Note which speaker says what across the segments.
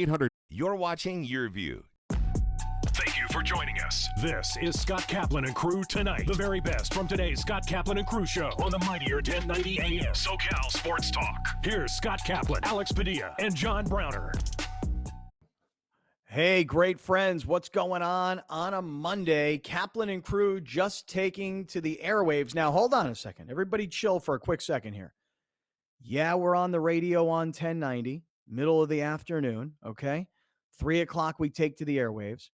Speaker 1: 800. You're watching Your View.
Speaker 2: Thank you for joining us. This is Scott Kaplan and Crew Tonight. The very best from today's Scott Kaplan and Crew show on the mightier 1090 AM SoCal Sports Talk. Here's Scott Kaplan, Alex Padilla, and John Browner.
Speaker 3: Hey, great friends. What's going on a Monday? Kaplan and Crew just taking to the airwaves. Now, hold on a second. Everybody chill for a quick second here. Yeah, we're on the radio on 1090, middle of the afternoon, okay? 3 o'clock we take to the airwaves.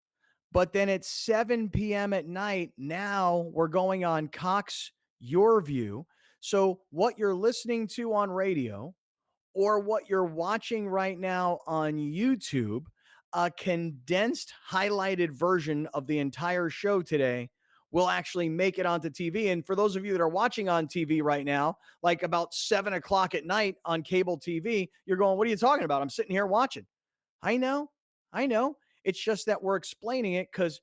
Speaker 3: But then at 7 p.m. at night, now we're going on Cox Your View. So what you're listening to on radio or what you're watching right now on YouTube, a condensed, highlighted version of the entire show today will actually make it onto TV. And for those of you that are watching on TV right now, like about 7 o'clock at night on cable TV, you're going, what are you talking about? I'm sitting here watching. I know. It's just that we're explaining it because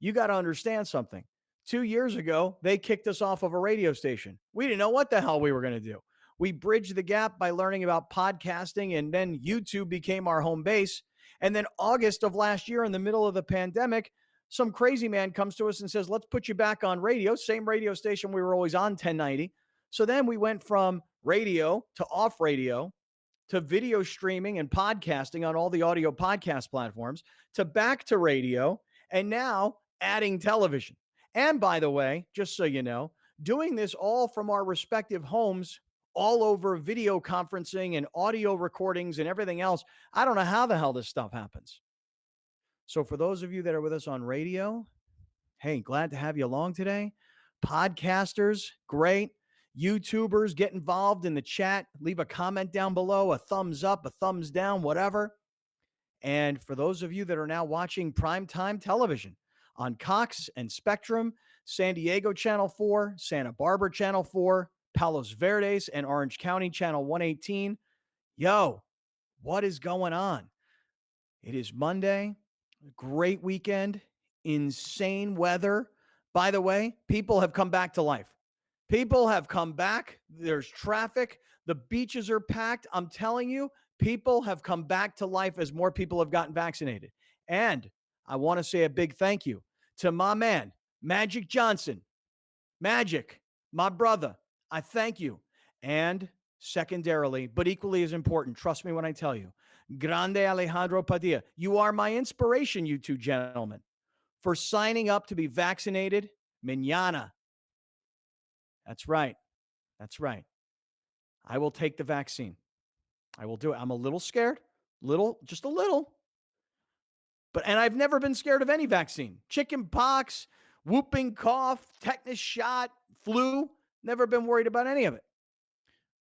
Speaker 3: you got to understand something. 2 years ago, they kicked us off of a radio station. We didn't know what the hell we were going to do. We bridged the gap by learning about podcasting, and then YouTube became our home base. And then August of last year, in the middle of the pandemic, some crazy man comes to us and says, let's put you back on radio, same radio station we were always on, 1090. So then we went from radio to off radio to video streaming and podcasting on all the audio podcast platforms to back to radio and now adding television. And by the way, just so you know, doing this all from our respective homes, all over video conferencing and audio recordings and everything else. I don't know how the hell this stuff happens. So for those of you that are with us on radio, hey, glad to have you along today. Podcasters, great. YouTubers, get involved in the chat. Leave a comment down below, a thumbs up, a thumbs down, whatever. And for those of you that are now watching primetime television on Cox and Spectrum, San Diego Channel 4, Santa Barbara Channel 4, Palos Verdes and Orange County Channel 118. Yo, what is going on? It is Monday, great weekend, insane weather. By the way, people have come back to life. People have come back. There's traffic. The beaches are packed. I'm telling you, people have come back to life as more people have gotten vaccinated. And I want to say a big thank you to my man, Magic Johnson. Magic, my brother, I thank you. And secondarily, but equally as important, trust me when I tell you, Grande Alejandro Padilla, you are my inspiration, you two gentlemen, for signing up to be vaccinated mañana. That's right. I will take the vaccine. I will do it. I'm a little scared, just a little. And I've never been scared of any vaccine. Chicken pox, whooping cough, tetanus shot, flu, never been worried about any of it.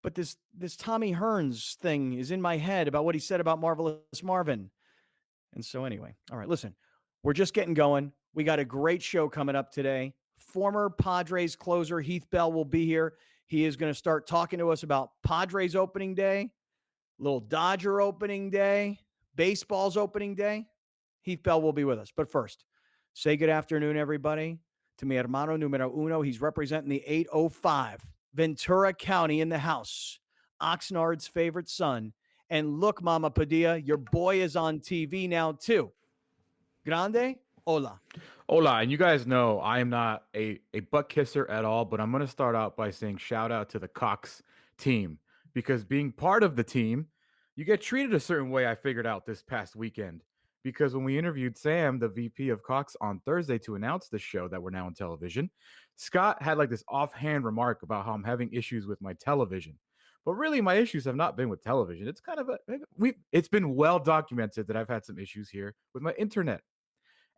Speaker 3: But this Tommy Hearns thing is in my head about what he said about Marvelous Marvin. And so anyway, all right, listen, we're just getting going. We got a great show coming up today. Former Padres closer Heath Bell will be here. He is going to start talking to us about Padres opening day, little Dodger opening day, baseball's opening day. Heath Bell will be with us. But first, say good afternoon, everybody, to mi hermano numero uno. He's representing the 805, Ventura County in the house, Oxnard's favorite son. And look, Mama Padilla, your boy is on TV now, too. Grande, hola.
Speaker 4: Hola, and you guys know I am not a butt kisser at all, but I'm going to start out by saying shout out to the Cox team, because being part of the team, you get treated a certain way. I figured out this past weekend, because when we interviewed Sam, the VP of Cox, on Thursday to announce the show that we're now on television, Scott had like this offhand remark about how I'm having issues with my television. But really, my issues have not been with television. It's kind of it's been well documented that I've had some issues here with my internet.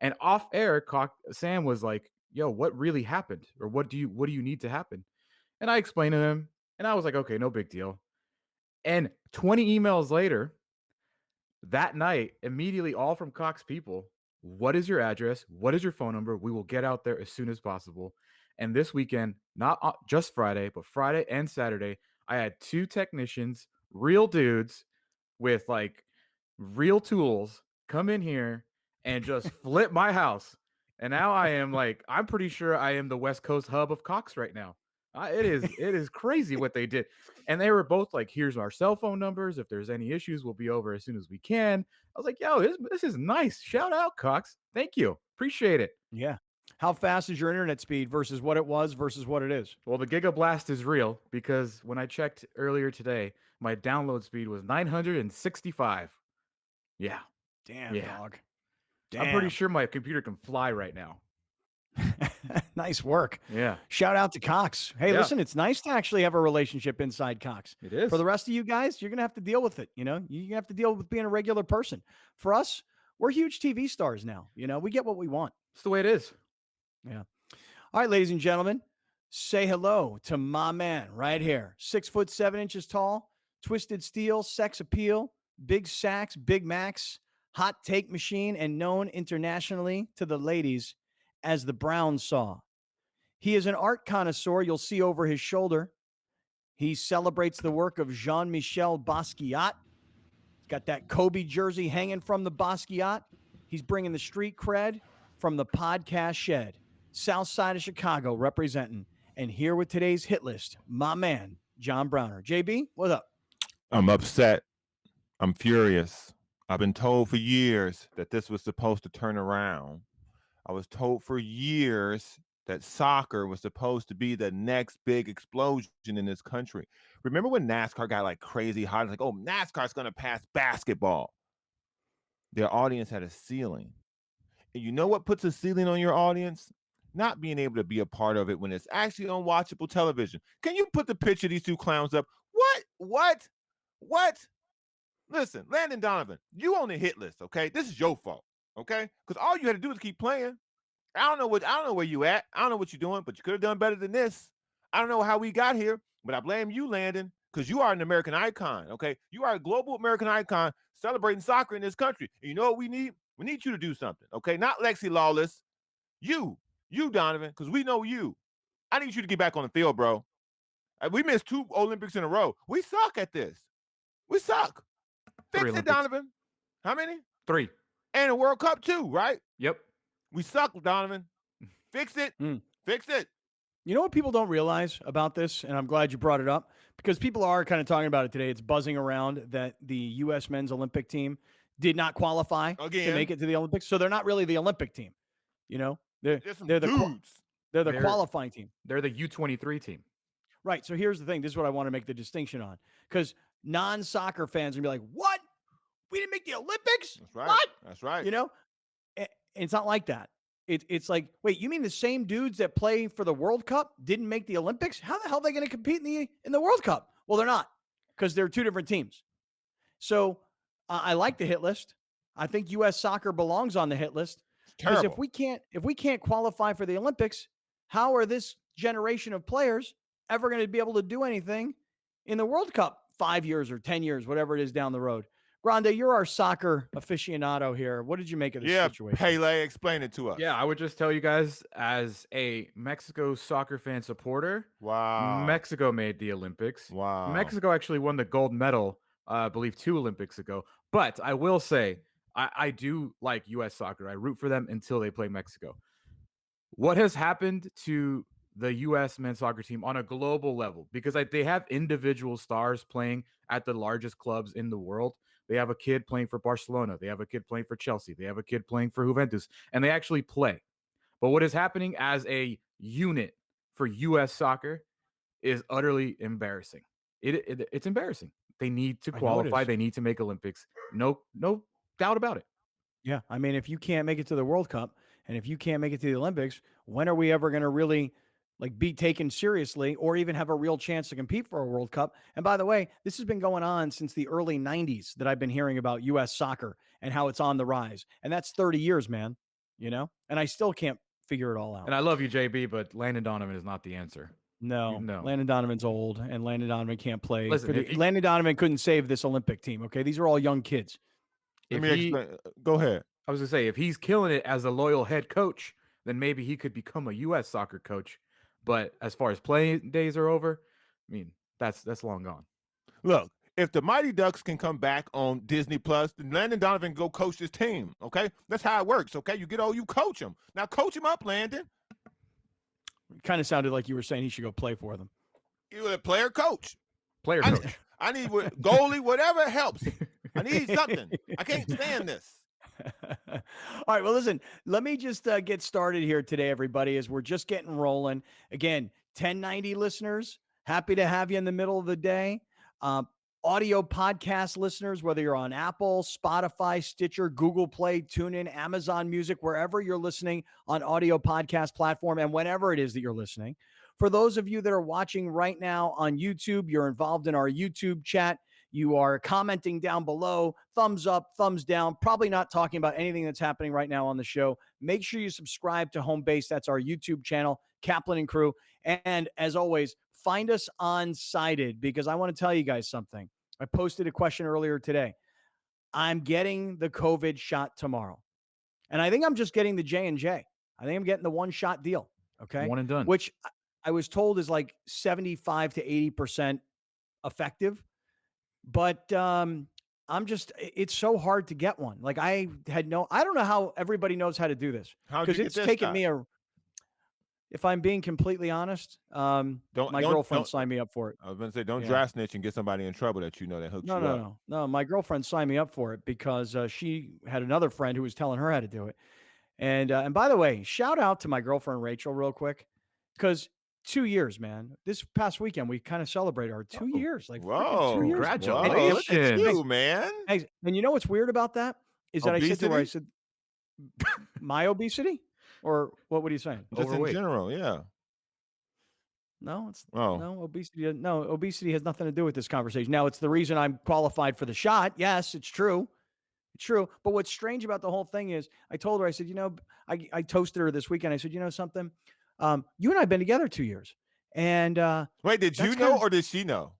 Speaker 4: And off air, Sam was like, yo, what really happened? Or what do you need to happen? And I explained to him, and I was like, okay, no big deal. And 20 emails later, that night, immediately, all from Cox people, what is your address? What is your phone number? We will get out there as soon as possible. And this weekend, not just Friday, but Friday and Saturday, I had 2 technicians, real dudes with like real tools, come in here and just flip my house. And now I am like, I'm pretty sure I am the West Coast hub of Cox right now. It is crazy what they did. And they were both like, here's our cell phone numbers. If there's any issues, we'll be over as soon as we can. I was like, yo, this is nice. Shout out, Cox. Thank you. Appreciate it.
Speaker 3: Yeah. How fast is your internet speed versus what it was versus what it is?
Speaker 4: Well, the Gigablast is real because when I checked earlier today, my download speed was 965. Yeah.
Speaker 3: Damn,
Speaker 4: Yeah.
Speaker 3: dog.
Speaker 4: I'm pretty
Speaker 3: Damn.
Speaker 4: sure my computer can fly right now.
Speaker 3: Nice work.
Speaker 4: Yeah.
Speaker 3: Shout out to Cox. Hey,
Speaker 4: Yeah.
Speaker 3: listen, it's nice to actually have a relationship inside Cox.
Speaker 4: It is.
Speaker 3: For the rest of you guys, you're going to have to deal with it. You're going to have to deal with being a regular person. For us, we're huge TV stars now. We get what we want.
Speaker 4: It's the way it is.
Speaker 3: Yeah. All right, ladies and gentlemen, say hello to my man right here. 6'7" tall, twisted steel, sex appeal, big sacks, Big Macs, hot take machine, and known internationally to the ladies as the Brown Saw. He is an art connoisseur you'll see over his shoulder. He celebrates the work of Jean-Michel Basquiat. He's got that Kobe jersey hanging from the Basquiat. He's bringing the street cred from the podcast shed. South side of Chicago representing. And here with today's hit list, my man, John Browner. JB, what's up?
Speaker 5: I'm upset. I'm furious. I've been told for years that this was supposed to turn around. I was told for years that soccer was supposed to be the next big explosion in this country. Remember when NASCAR got like crazy hot? It's like, oh, NASCAR's going to pass basketball. Their audience had a ceiling. And you know what puts a ceiling on your audience? Not being able to be a part of it when it's actually on watchable television. Can you put the picture of these two clowns up? What? Listen, Landon Donovan, you on the hit list, okay? This is your fault, okay? Because all you had to do is keep playing. I don't know where you at. I don't know what you're doing, but you could have done better than this. I don't know how we got here, but I blame you, Landon, because you are an American icon, okay? You are a global American icon celebrating soccer in this country. And you know what we need? We need you to do something, okay? Not Lexi Lawless. You, Donovan, because we know you. I need you to get back on the field, bro. We missed 2 Olympics in a row. We suck at this. We suck. Fix it, Donovan. How many?
Speaker 4: 3.
Speaker 5: And a World Cup too, right?
Speaker 4: Yep.
Speaker 5: We suck, Donovan. Fix it. Fix it.
Speaker 3: You know what people don't realize about this, and I'm glad you brought it up, because people are kind of talking about it today. It's buzzing around that the U.S. men's Olympic team did not qualify to make it to the Olympics, so they're not really the Olympic team. They're the qualifying team.
Speaker 4: They're the U23 team.
Speaker 3: Right. So here's the thing. This is what I want to make the distinction on, because non-soccer fans are going to be like, what? We didn't make the Olympics?
Speaker 5: That's right.
Speaker 3: What?
Speaker 5: That's right.
Speaker 3: And it's not like that. It's like, wait, you mean the same dudes that play for the World Cup didn't make the Olympics? How the hell are they going to compete in the World Cup? Well, they're not, because they're 2 different teams. So I like the hit list. I think U.S. soccer belongs on the hit list, because if we can't qualify for the Olympics, how are this generation of players ever going to be able to do anything in the World Cup 5 years or 10 years, whatever it is down the road? Grande, you're our soccer aficionado here. What did you make of this situation?
Speaker 5: Pele, explain it to us.
Speaker 4: Yeah, I would just tell you guys, as a Mexico soccer fan supporter,
Speaker 5: wow,
Speaker 4: Mexico made the Olympics.
Speaker 5: Wow.
Speaker 4: Mexico actually won the gold medal, I believe, 2 Olympics ago. But I will say, I do like U.S. soccer. I root for them until they play Mexico. What has happened to the U.S. men's soccer team on a global level? Because they have individual stars playing at the largest clubs in the world. They have a kid playing for Barcelona. They have a kid playing for Chelsea. They have a kid playing for Juventus, and they actually play. But what is happening as a unit for U.S. soccer is utterly embarrassing. It's embarrassing. They need to qualify. They need to make Olympics. No doubt about it.
Speaker 3: Yeah. I mean, if you can't make it to the World Cup and if you can't make it to the Olympics, when are we ever going to really be taken seriously or even have a real chance to compete for a World Cup? And by the way, this has been going on since the early 90s that I've been hearing about U.S. soccer and how it's on the rise. And that's 30 years, man, and I still can't figure it all out.
Speaker 4: And I love you, JB, but Landon Donovan is not the answer.
Speaker 3: No. Landon Donovan's old, and Landon Donovan can't play.
Speaker 4: Listen,
Speaker 3: Landon Donovan couldn't save this Olympic team, okay? These are all young kids.
Speaker 5: Let me explain. Go ahead.
Speaker 4: I was going to say, if he's killing it as a loyal head coach, then maybe he could become a U.S. soccer coach. But as far as playing days are over, I mean, that's long gone.
Speaker 5: Look, if the Mighty Ducks can come back on Disney Plus, then Landon Donovan can go coach this team, okay? That's how it works, okay? You coach him. Now coach him up, Landon.
Speaker 3: Kind of sounded like you were saying he should go play for them.
Speaker 5: You a player coach.
Speaker 4: Player coach.
Speaker 5: I need goalie, whatever helps. I need something. I can't stand this.
Speaker 3: All right. Well, listen, let me just get started here today, everybody, as we're just getting rolling. Again, 1090 listeners, happy to have you in the middle of the day. Audio podcast listeners, whether you're on Apple, Spotify, Stitcher, Google Play, TuneIn, Amazon Music, wherever you're listening on audio podcast platform and whenever it is that you're listening. For those of you that are watching right now on YouTube, you're involved in our YouTube chat. You are commenting down below, thumbs up, thumbs down, probably not talking about anything that's happening right now on the show. Make sure you subscribe to Home Base. That's our YouTube channel, Kaplan and Crew. And as always, find us on Sided, because I want to tell you guys something. I posted a question earlier today. I'm getting the COVID shot tomorrow. And I think I'm just getting the J&J. I think I'm getting the one-shot deal. Okay.
Speaker 4: One and done.
Speaker 3: Which I was told is like 75 to 80% effective. But it's so hard to get one. Like I don't know how everybody knows how to do this, because it's taken me if I'm being completely honest, my girlfriend signed me up for it.
Speaker 5: I was going to say, don't dry snitch and get somebody in trouble that that hooked you up.
Speaker 3: No. My girlfriend signed me up for it because she had another friend who was telling her how to do it. And by the way, shout out to my girlfriend, Rachel, real quick, because 2 years, man. This past weekend, we kind of celebrated our 2 years. Like,
Speaker 5: whoa,
Speaker 3: 2 years.
Speaker 4: Congratulations.
Speaker 5: Look at you, man.
Speaker 3: And you know what's weird about that is that
Speaker 5: Obesity?
Speaker 3: I said to her, I said, my obesity? Or what are you saying?
Speaker 5: Just
Speaker 4: Overweight.
Speaker 5: in general, yeah.
Speaker 3: No, obesity. No, obesity has nothing to do with this conversation. Now, it's the reason I'm qualified for the shot. Yes, it's true. It's true. But what's strange about the whole thing is I told her, I said, I toasted her this weekend. I said, you know something? You and I have been together 2 years. And
Speaker 5: wait, did you know or did she know?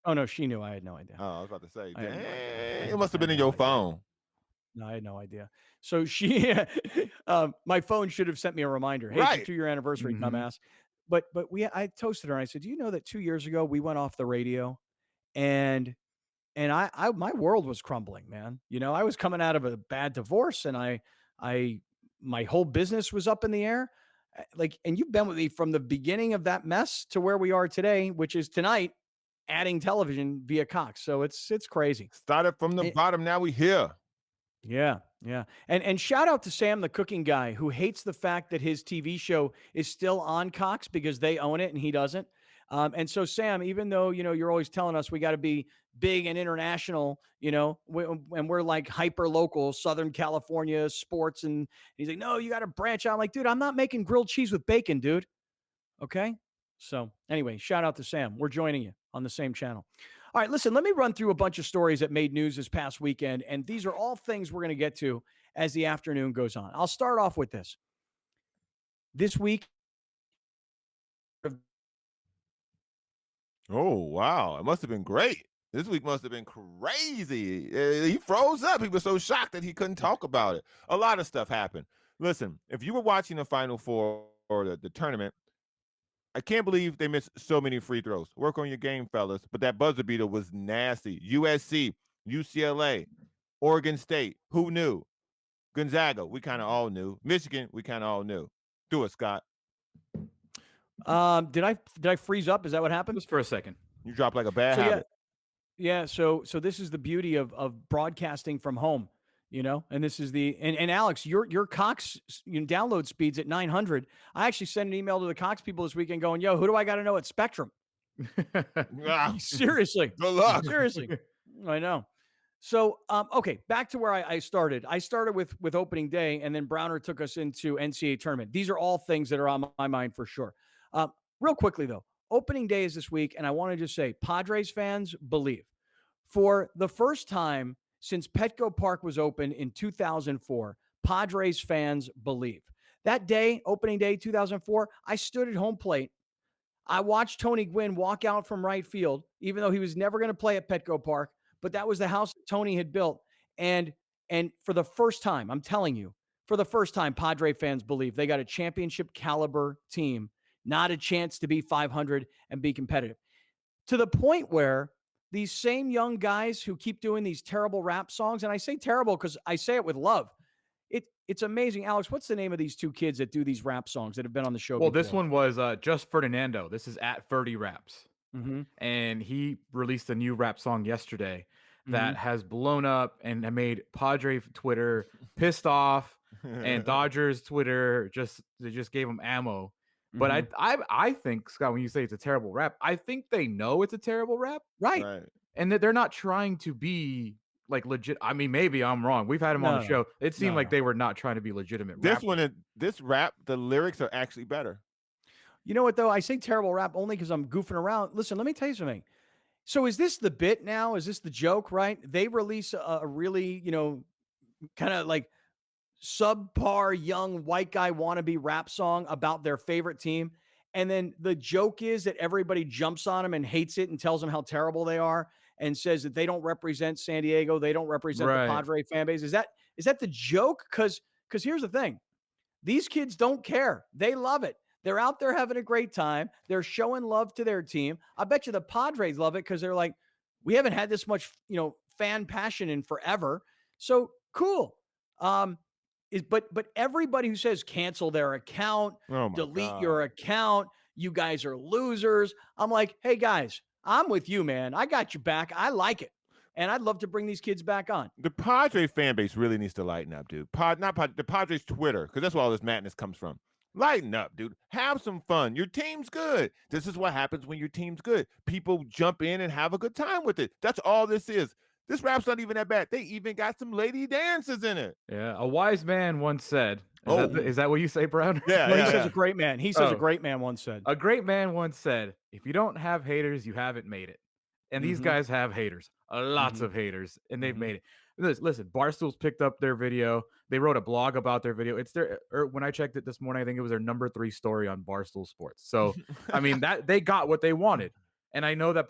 Speaker 3: Oh, no, she knew. I had no idea.
Speaker 5: Oh, I was about to say, dang, it must have been in your phone.
Speaker 3: No, I had no idea. So my phone should have sent me a reminder. Hey,
Speaker 5: Right.
Speaker 3: it's your 2-year anniversary, dumbass. But I toasted her and I said, you know that 2 years ago we went off the radio and my world was crumbling, man. I was coming out of a bad divorce and my whole business was up in the air. And you've been with me from the beginning of that mess to where we are today, which is tonight, adding television via Cox. So it's crazy.
Speaker 5: Started from the bottom. Now we here.
Speaker 3: Yeah. And shout out to Sam, the cooking guy, who hates the fact that his TV show is still on Cox because they own it and he doesn't. And so, Sam, even though, you're always telling us we got to be big and international, and we're like hyper local, Southern California sports. And he's like, no, you got to branch out. I'm like, dude, I'm not making grilled cheese with bacon, dude. Okay. So anyway, shout out to Sam. We're joining you on the same channel. All right, listen, let me run through a bunch of stories that made news this past weekend. And these are all things we're going to get to as the afternoon goes on. I'll start off with this. This week.
Speaker 5: Oh, wow. It must have been great. This week must have been crazy. He froze up. He was so shocked that he couldn't talk about it. A lot of stuff happened. Listen, if you were watching the Final Four or the tournament, I can't believe they missed so many free throws. Work on your game, fellas. But that buzzer beater was nasty. USC, UCLA, Oregon State. Who knew? Gonzaga, we kind of all knew. Michigan, we kind of all knew. Do it, Scott.
Speaker 3: Did I freeze up? Is that what happened?
Speaker 4: Just for a second.
Speaker 5: You dropped like a bad habit.
Speaker 3: Yeah. So this is the beauty of broadcasting from home, and this is and Alex, your Cox download speeds at 900. I actually sent an email to the Cox people this weekend going, yo, who do I got to know at Spectrum? Seriously.
Speaker 5: Good luck.
Speaker 3: Seriously. I know. So, okay, back to where I started. I started with opening day, and then Browner took us into NCAA tournament. These are all things that are on my mind for sure. Real quickly, though, opening day is this week, and I want to just say, Padres fans, believe. For the first time since Petco Park was open in 2004, Padres fans believe. That day, opening day 2004, I stood at home plate. I watched Tony Gwynn walk out from right field, even though he was never going to play at Petco Park. But that was the house that Tony had built. And for the first time, I'm telling you, for the first time, Padre fans believe they got a championship caliber team, not a chance to be 500 and be competitive. To the point where these same young guys who keep doing these terrible rap songs, and I say terrible because I say it with love. it's amazing. Alex, what's the name of these two kids that do these rap songs that have been on the show
Speaker 4: Well,
Speaker 3: before?
Speaker 4: this one was just Ferdinando. This is at Ferdy Raps.
Speaker 3: Mhm.
Speaker 4: And he released a new rap song yesterday that
Speaker 3: Mhm.
Speaker 4: has blown up and made Padre Twitter pissed off, and Dodgers Twitter they just gave him ammo. But
Speaker 3: Mhm.
Speaker 4: I think, Scott, when you say it's a terrible rap, I think they know it's a terrible rap,
Speaker 3: Right.
Speaker 5: Right.
Speaker 4: and that they're not trying to be like legit. I mean, maybe I'm wrong. We've had him on the
Speaker 3: No.
Speaker 4: show. It seemed
Speaker 3: No,
Speaker 4: like
Speaker 3: no.
Speaker 4: they were not trying to be legitimate
Speaker 5: This
Speaker 4: rappers.
Speaker 5: one, this rap, the lyrics are actually better.
Speaker 3: You know what, though? I say terrible rap only because I'm goofing around. Listen, let me tell you something. So is this the bit now? Is this the joke, right? They release a really, kind of like subpar young white guy wannabe rap song about their favorite team. And then the joke is that everybody jumps on them and hates it and tells them how terrible they are and says that they don't represent San Diego. They don't represent the
Speaker 4: Right.
Speaker 3: Padre fan base. Is that the joke? Because here's the thing. These kids don't care. They love it. They're out there having a great time. They're showing love to their team. I bet you the Padres love it because they're like, we haven't had this much, fan passion in forever. So cool. But everybody who says cancel their account,
Speaker 5: Oh my
Speaker 3: delete
Speaker 5: God.
Speaker 3: your account, you guys are losers. I'm like, hey guys, I'm with you, man. I got your back. I like it. And I'd love to bring these kids back on.
Speaker 5: The Padre fan base really needs to lighten up, dude. The Padres Twitter, because that's where all this madness comes from. Lighten up, dude. Have some fun. Your team's good. This is what happens when your team's good. People jump in and have a good time with it. That's all this is. This rap's not even that bad. They even got some lady dances in it.
Speaker 4: Yeah, a wise man once said.
Speaker 5: Oh.
Speaker 4: Is that what you say, Brown?
Speaker 5: Yeah,
Speaker 3: No,
Speaker 5: yeah,
Speaker 3: he says
Speaker 5: yeah.
Speaker 3: a great man. He says a
Speaker 4: Oh.
Speaker 3: great man once said.
Speaker 4: A great man once said, if you don't have haters, you haven't made it. And these
Speaker 3: Mhm.
Speaker 4: guys have haters, lots
Speaker 3: Mhm.
Speaker 4: of haters, and they've
Speaker 3: Mhm.
Speaker 4: made it. Listen, Barstool's picked up their video. They wrote a blog about their video. It's when I checked it this morning, I think it was their number 3 story on Barstool Sports. So, I mean, that they got what they wanted. And I know that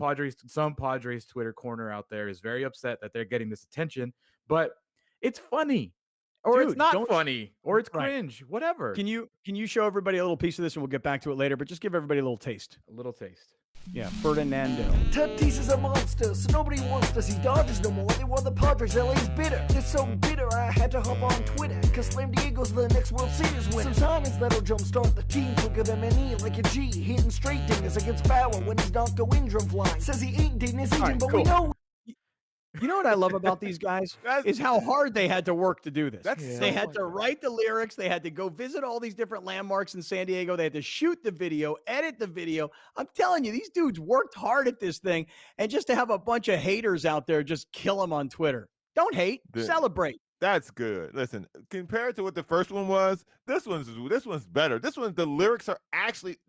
Speaker 4: some Padres Twitter corner out there is very upset that they're getting this attention, but it's funny. Or it's
Speaker 3: Dude,
Speaker 4: not
Speaker 3: don't-
Speaker 4: funny, or it's
Speaker 3: Right.
Speaker 4: cringe, whatever.
Speaker 3: Can you show everybody a little piece of this, and we'll get back to it later, but just give everybody a little taste.
Speaker 4: A little taste.
Speaker 3: Yeah, Ferdinando.
Speaker 6: Tatis is a monster, so nobody wants to see Dodgers no more. They want the Padres, LA's bitter. They're so bitter, I had to hop on Twitter, cause Slam Diego's the next World Series winner. Some signings that'll jumpstart the team quicker than any, like a G, hitting straight dingers against Bauer when he's not going drum flying. Says he ain't dating his agent,
Speaker 3: right,
Speaker 6: but
Speaker 3: cool.
Speaker 6: we know.
Speaker 3: You know what I love about these guys is how hard they had to work to do this.
Speaker 5: That's
Speaker 3: They
Speaker 5: so
Speaker 3: had to
Speaker 5: funny.
Speaker 3: write the lyrics. They had to go visit all these different landmarks in San Diego. They had to shoot the video, edit the video. I'm telling you, these dudes worked hard at this thing. And just to have a bunch of haters out there just kill them on Twitter. Don't hate, celebrate.
Speaker 5: That's good. Listen, compared to what the first one was, this one's better. This one, the lyrics are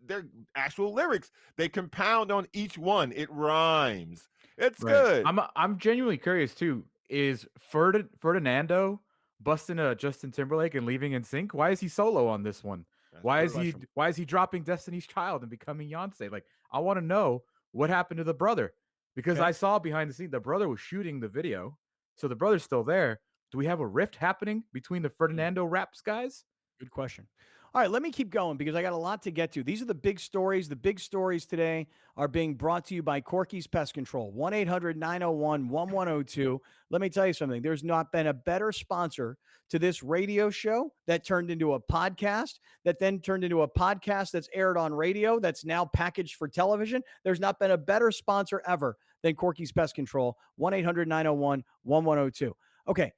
Speaker 5: they're actual lyrics. They compound on each one. It rhymes. It's good.
Speaker 4: I'm genuinely curious too. Is Ferdinando busting a Justin Timberlake and leaving in sync? Why is he solo on this one?
Speaker 5: That's
Speaker 4: Why
Speaker 5: a
Speaker 4: is
Speaker 5: good
Speaker 4: he
Speaker 5: question.
Speaker 4: why is he dropping Destiny's Child and becoming Beyonce? Like, I want to know what happened to the brother, because
Speaker 3: Okay.
Speaker 4: I saw behind the scene the brother was shooting the video, so the brother's still there. Do we have a rift happening between the Ferdinando Raps guys?
Speaker 3: Good question. All right, let me keep going because I got a lot to get to. These are the big stories. The big stories today are being brought to you by Corky's Pest Control, 1-800-901-1102. Let me tell you something. There's not been a better sponsor to this radio show that turned into a podcast, that then turned into a podcast that's aired on radio, that's now packaged for television. There's not been a better sponsor ever than Corky's Pest Control, 1-800-901-1102. Okay.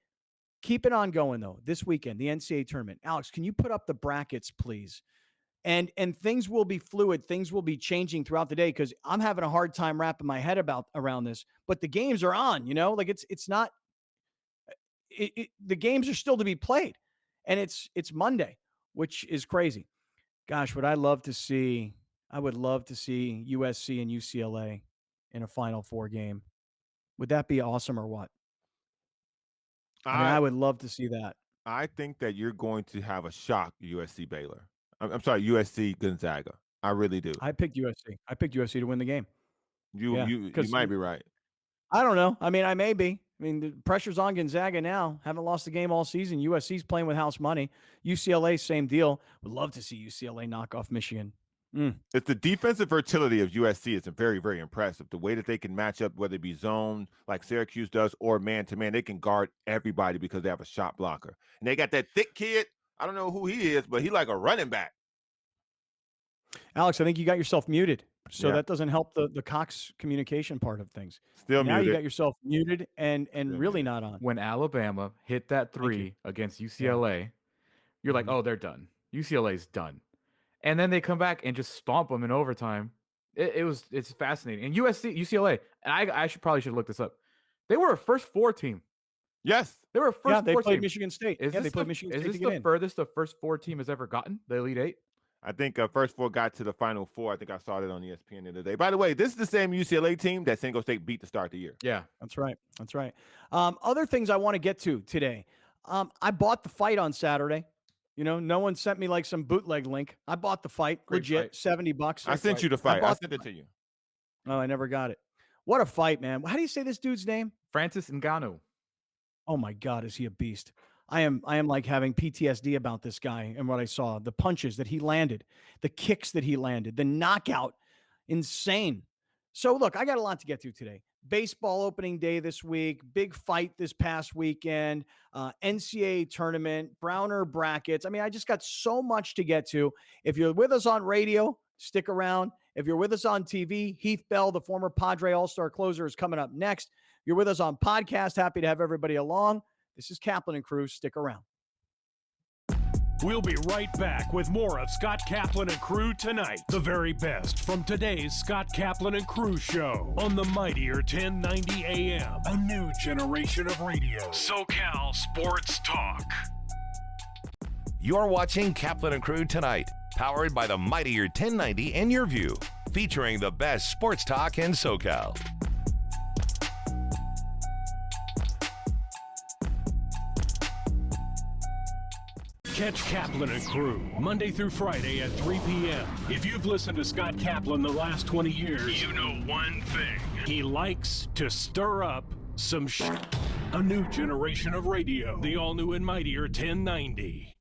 Speaker 3: Keep it on going, though. This weekend, the NCAA tournament. Alex, can you put up the brackets, please? And things will be fluid. Things will be changing throughout the day because I'm having a hard time wrapping my head around this. But the games are on, like it's not. The games are still to be played, and it's Monday, which is crazy. Gosh, I would love to see USC and UCLA in a Final Four game. Would that be awesome or what? I would love to see that.
Speaker 5: I think that you're going to have a shock USC Baylor. I'm sorry, USC Gonzaga. I really do.
Speaker 3: I picked USC. I picked USC to win the game.
Speaker 5: You might be right.
Speaker 3: I don't know. I mean, I may be. I mean, the pressure's on Gonzaga now. Haven't lost the game all season. USC's playing with house money. UCLA, same deal. Would love to see UCLA knock off Michigan.
Speaker 5: It's the defensive versatility of USC is very, very impressive. The way that they can match up, whether it be zone like Syracuse does or man-to-man, they can guard everybody because they have a shot blocker. And they got that thick kid. I don't know who he is, but he like a running back.
Speaker 3: Alex, I think you got yourself muted. So
Speaker 5: Yeah.
Speaker 3: that doesn't help the Cox communication part of things.
Speaker 5: Still
Speaker 3: now
Speaker 5: muted.
Speaker 3: You got yourself muted and really
Speaker 5: muted.
Speaker 3: not on.
Speaker 4: When Alabama hit that 3 against UCLA, you're like, oh, they're done. UCLA's done. And then they come back and just stomp them in overtime. It's fascinating. And UCLA, and I probably should look this up. They were a first 4 team.
Speaker 5: Yes.
Speaker 4: They were a first 4
Speaker 3: they played
Speaker 4: team.
Speaker 3: Michigan State.
Speaker 4: They played Michigan State. Is this the furthest the first 4 team has ever gotten? The Elite 8?
Speaker 5: I think first 4 got to the Final 4. I think I saw it on ESPN the other day. By the way, this is the same UCLA team that San Diego State beat to start the year.
Speaker 4: Yeah.
Speaker 3: That's right. That's right. Other things I want to get to today. I bought the fight on Saturday. You know, no one sent me like some bootleg link. I bought the fight.
Speaker 4: Great
Speaker 3: legit,
Speaker 4: fight.
Speaker 3: $70.
Speaker 5: I sent you the fight. I sent it to you.
Speaker 3: Oh, I never got it. What a fight, man. How do you say this dude's name?
Speaker 4: Francis Ngannou.
Speaker 3: Oh my God, is he a beast? I am like having PTSD about this guy and what I saw. The punches that he landed, the kicks that he landed, the knockout. Insane. So look, I got a lot to get to today. Baseball opening day this week, big fight this past weekend, NCAA tournament, Browner brackets. I mean, I just got so much to get to. If you're with us on radio, stick around. If you're with us on TV, Heath Bell, the former Padres All Star closer, is coming up next. If you're with us on podcast, happy to have everybody along. This is Kaplan and Crew. Stick around.
Speaker 2: We'll be right back with more of Scott Kaplan and Crew Tonight. The very best from today's Scott Kaplan and Crew show on the mightier 1090 AM. A new generation of radio. SoCal Sports Talk.
Speaker 1: You're watching Kaplan and Crew Tonight, powered by the mightier 1090 and Your View, featuring the best sports talk in SoCal.
Speaker 2: Catch Kaplan and Crew Monday through Friday at 3 p.m. If you've listened to Scott Kaplan the last 20 years, you know one thing. He likes to stir up some A new generation of radio. The all-new and mightier 1090.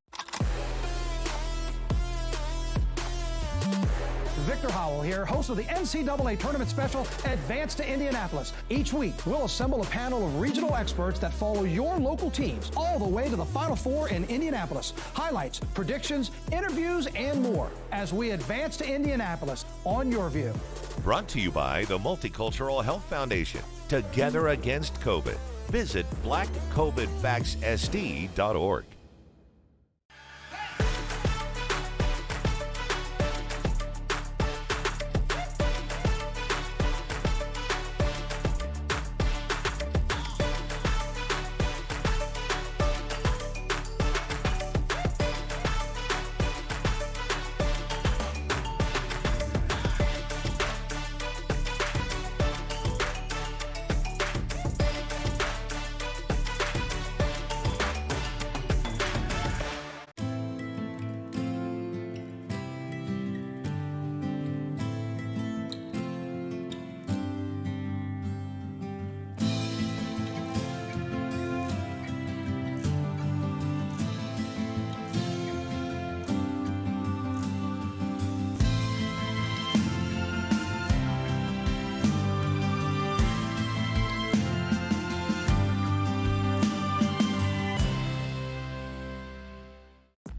Speaker 7: Victor Howell here, host of the NCAA Tournament Special, Advance to Indianapolis. Each week, we'll assemble a panel of regional experts that follow your local teams all the way to the Final Four in Indianapolis. Highlights, predictions, interviews, and more as we advance to Indianapolis on Your View.
Speaker 1: Brought to you by the Multicultural Health Foundation. Together against COVID. Visit blackcovidfactssd.org.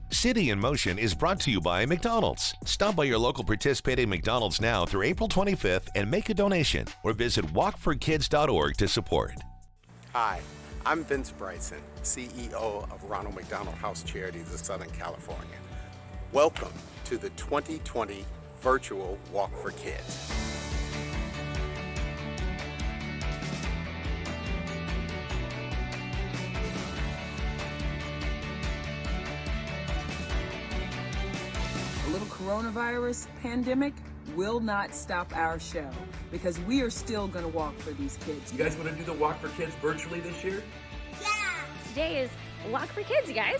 Speaker 1: City in Motion is brought to you by McDonald's. Stop by your local participating McDonald's now through April 25th and make a donation or visit walkforkids.org to support.
Speaker 8: Hi, I'm Vince Bryson, CEO of Ronald McDonald House Charities of Southern California. Welcome to the 2020 Virtual Walk for Kids.
Speaker 9: Coronavirus pandemic will not stop our show because we are still going to walk for these kids.
Speaker 10: You guys want to do the Walk for Kids virtually this year?
Speaker 11: Yeah! Today is Walk for Kids, you guys,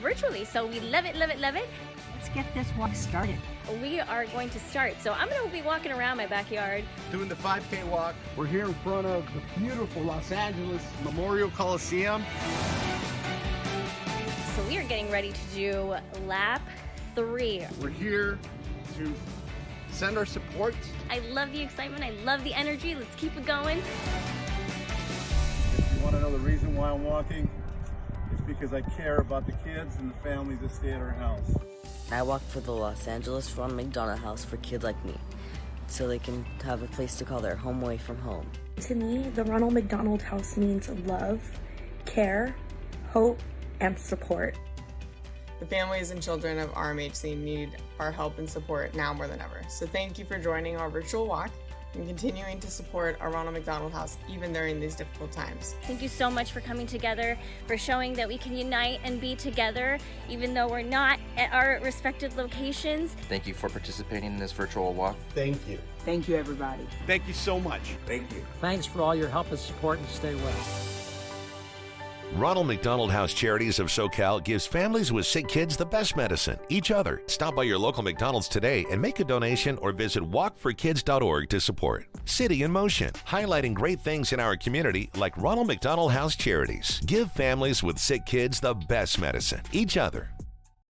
Speaker 11: virtually. So we love it, love it, love it.
Speaker 12: Let's get this walk started.
Speaker 11: We are going to start. So I'm going to be walking around my backyard.
Speaker 13: Doing the 5K walk. We're here in front of the beautiful Los Angeles Memorial Coliseum.
Speaker 11: So we are getting ready to do lap 3.
Speaker 13: We're here to send our support.
Speaker 11: I love the excitement. I love the energy. Let's keep it going.
Speaker 14: If you want to know the reason why I'm walking, it's because I care about the kids and the families that stay at our house.
Speaker 15: I walk for the Los Angeles Ronald McDonald House for kids like me, so they can have a place to call their home away from home.
Speaker 16: To me, the Ronald McDonald House means love, care, hope, and support.
Speaker 17: The families and children of RMHC need our help and support now more than ever. So thank you for joining our virtual walk and continuing to support our Ronald McDonald House even during these difficult times.
Speaker 11: Thank you so much for coming together, for showing that we can unite and be together, even though we're not at our respective locations.
Speaker 18: Thank you for participating in this virtual walk.
Speaker 14: Thank you.
Speaker 17: Thank you, everybody.
Speaker 14: Thank you so much. Thank you.
Speaker 19: Thanks for all your help and support, and stay well.
Speaker 1: Ronald McDonald House Charities of SoCal gives families with sick kids the best medicine, each other. Stop by your local McDonald's today and make a donation or visit walkforkids.org to support. City in Motion, highlighting great things in our community like Ronald McDonald House Charities. Give families with sick kids the best medicine, each other.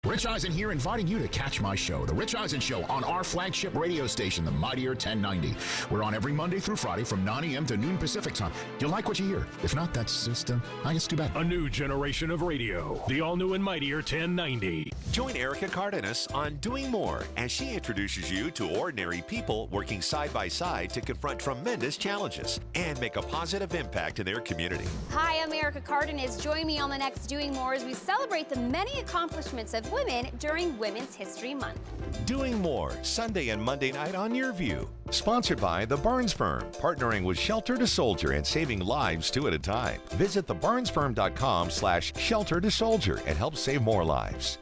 Speaker 20: Rich Eisen here, inviting you to catch my show, The Rich Eisen Show, on our flagship radio station, the Mightier 1090. We're on every Monday through Friday from 9 a.m. to noon Pacific time. You'll like what you hear. If not, that's just, I guess, too bad.
Speaker 2: A new generation of radio, the all-new and Mightier 1090.
Speaker 1: Join Erica Cardenas on Doing More as she introduces you to ordinary people working side by side to confront tremendous challenges and make a positive impact in their community.
Speaker 21: Hi, I'm Erica Cardenas. Join me on the next Doing More as we celebrate the many accomplishments of women during Women's History Month.
Speaker 1: Doing More, Sunday and Monday night on Your View. Sponsored by The Barnes Firm, partnering with Shelter to Soldier and saving lives 2 at a time. Visit thebarnesfirm.com/shelter to soldier and help save more lives.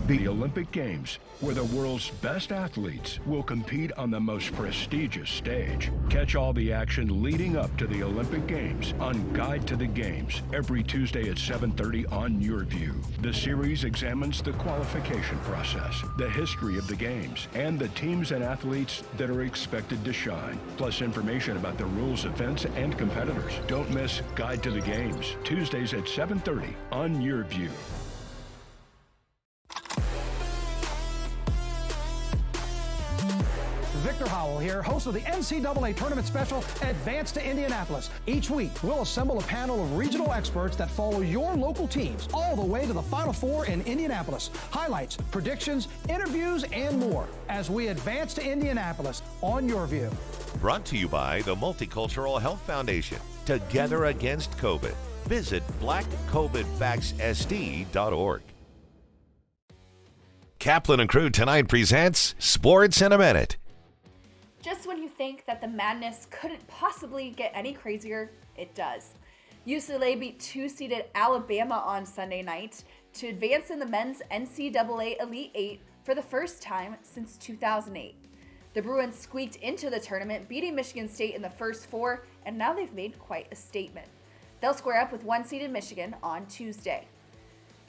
Speaker 22: The Olympic Games, where the world's best athletes will compete on the most prestigious stage. Catch all the action leading up to the Olympic Games on Guide to the Games every Tuesday at 7:30 on Your View. The series examines the qualification process, the history of the Games, and the teams and athletes that are expected to shine, plus information about the rules, events, and competitors. Don't miss Guide to the Games, Tuesdays at 7:30 on Your View.
Speaker 7: Victor Howell here, host of the NCAA Tournament Special, Advance to Indianapolis. Each week, we'll assemble a panel of regional experts that follow your local teams all the way to the Final Four in Indianapolis. Highlights, predictions, interviews, and more as we advance to Indianapolis on Your View.
Speaker 1: Brought to you by the Multicultural Health Foundation. Together against COVID. Visit blackcovidfactssd.org. Kaplan and Crew Tonight presents Sports in a Minute.
Speaker 23: Just when you think that the madness couldn't possibly get any crazier, it does. UCLA beat 2-seeded Alabama on Sunday night to advance in the men's NCAA Elite Eight for the first time since 2008. The Bruins squeaked into the tournament, beating Michigan State in the first 4, and now they've made quite a statement. They'll square up with 1-seeded Michigan on Tuesday.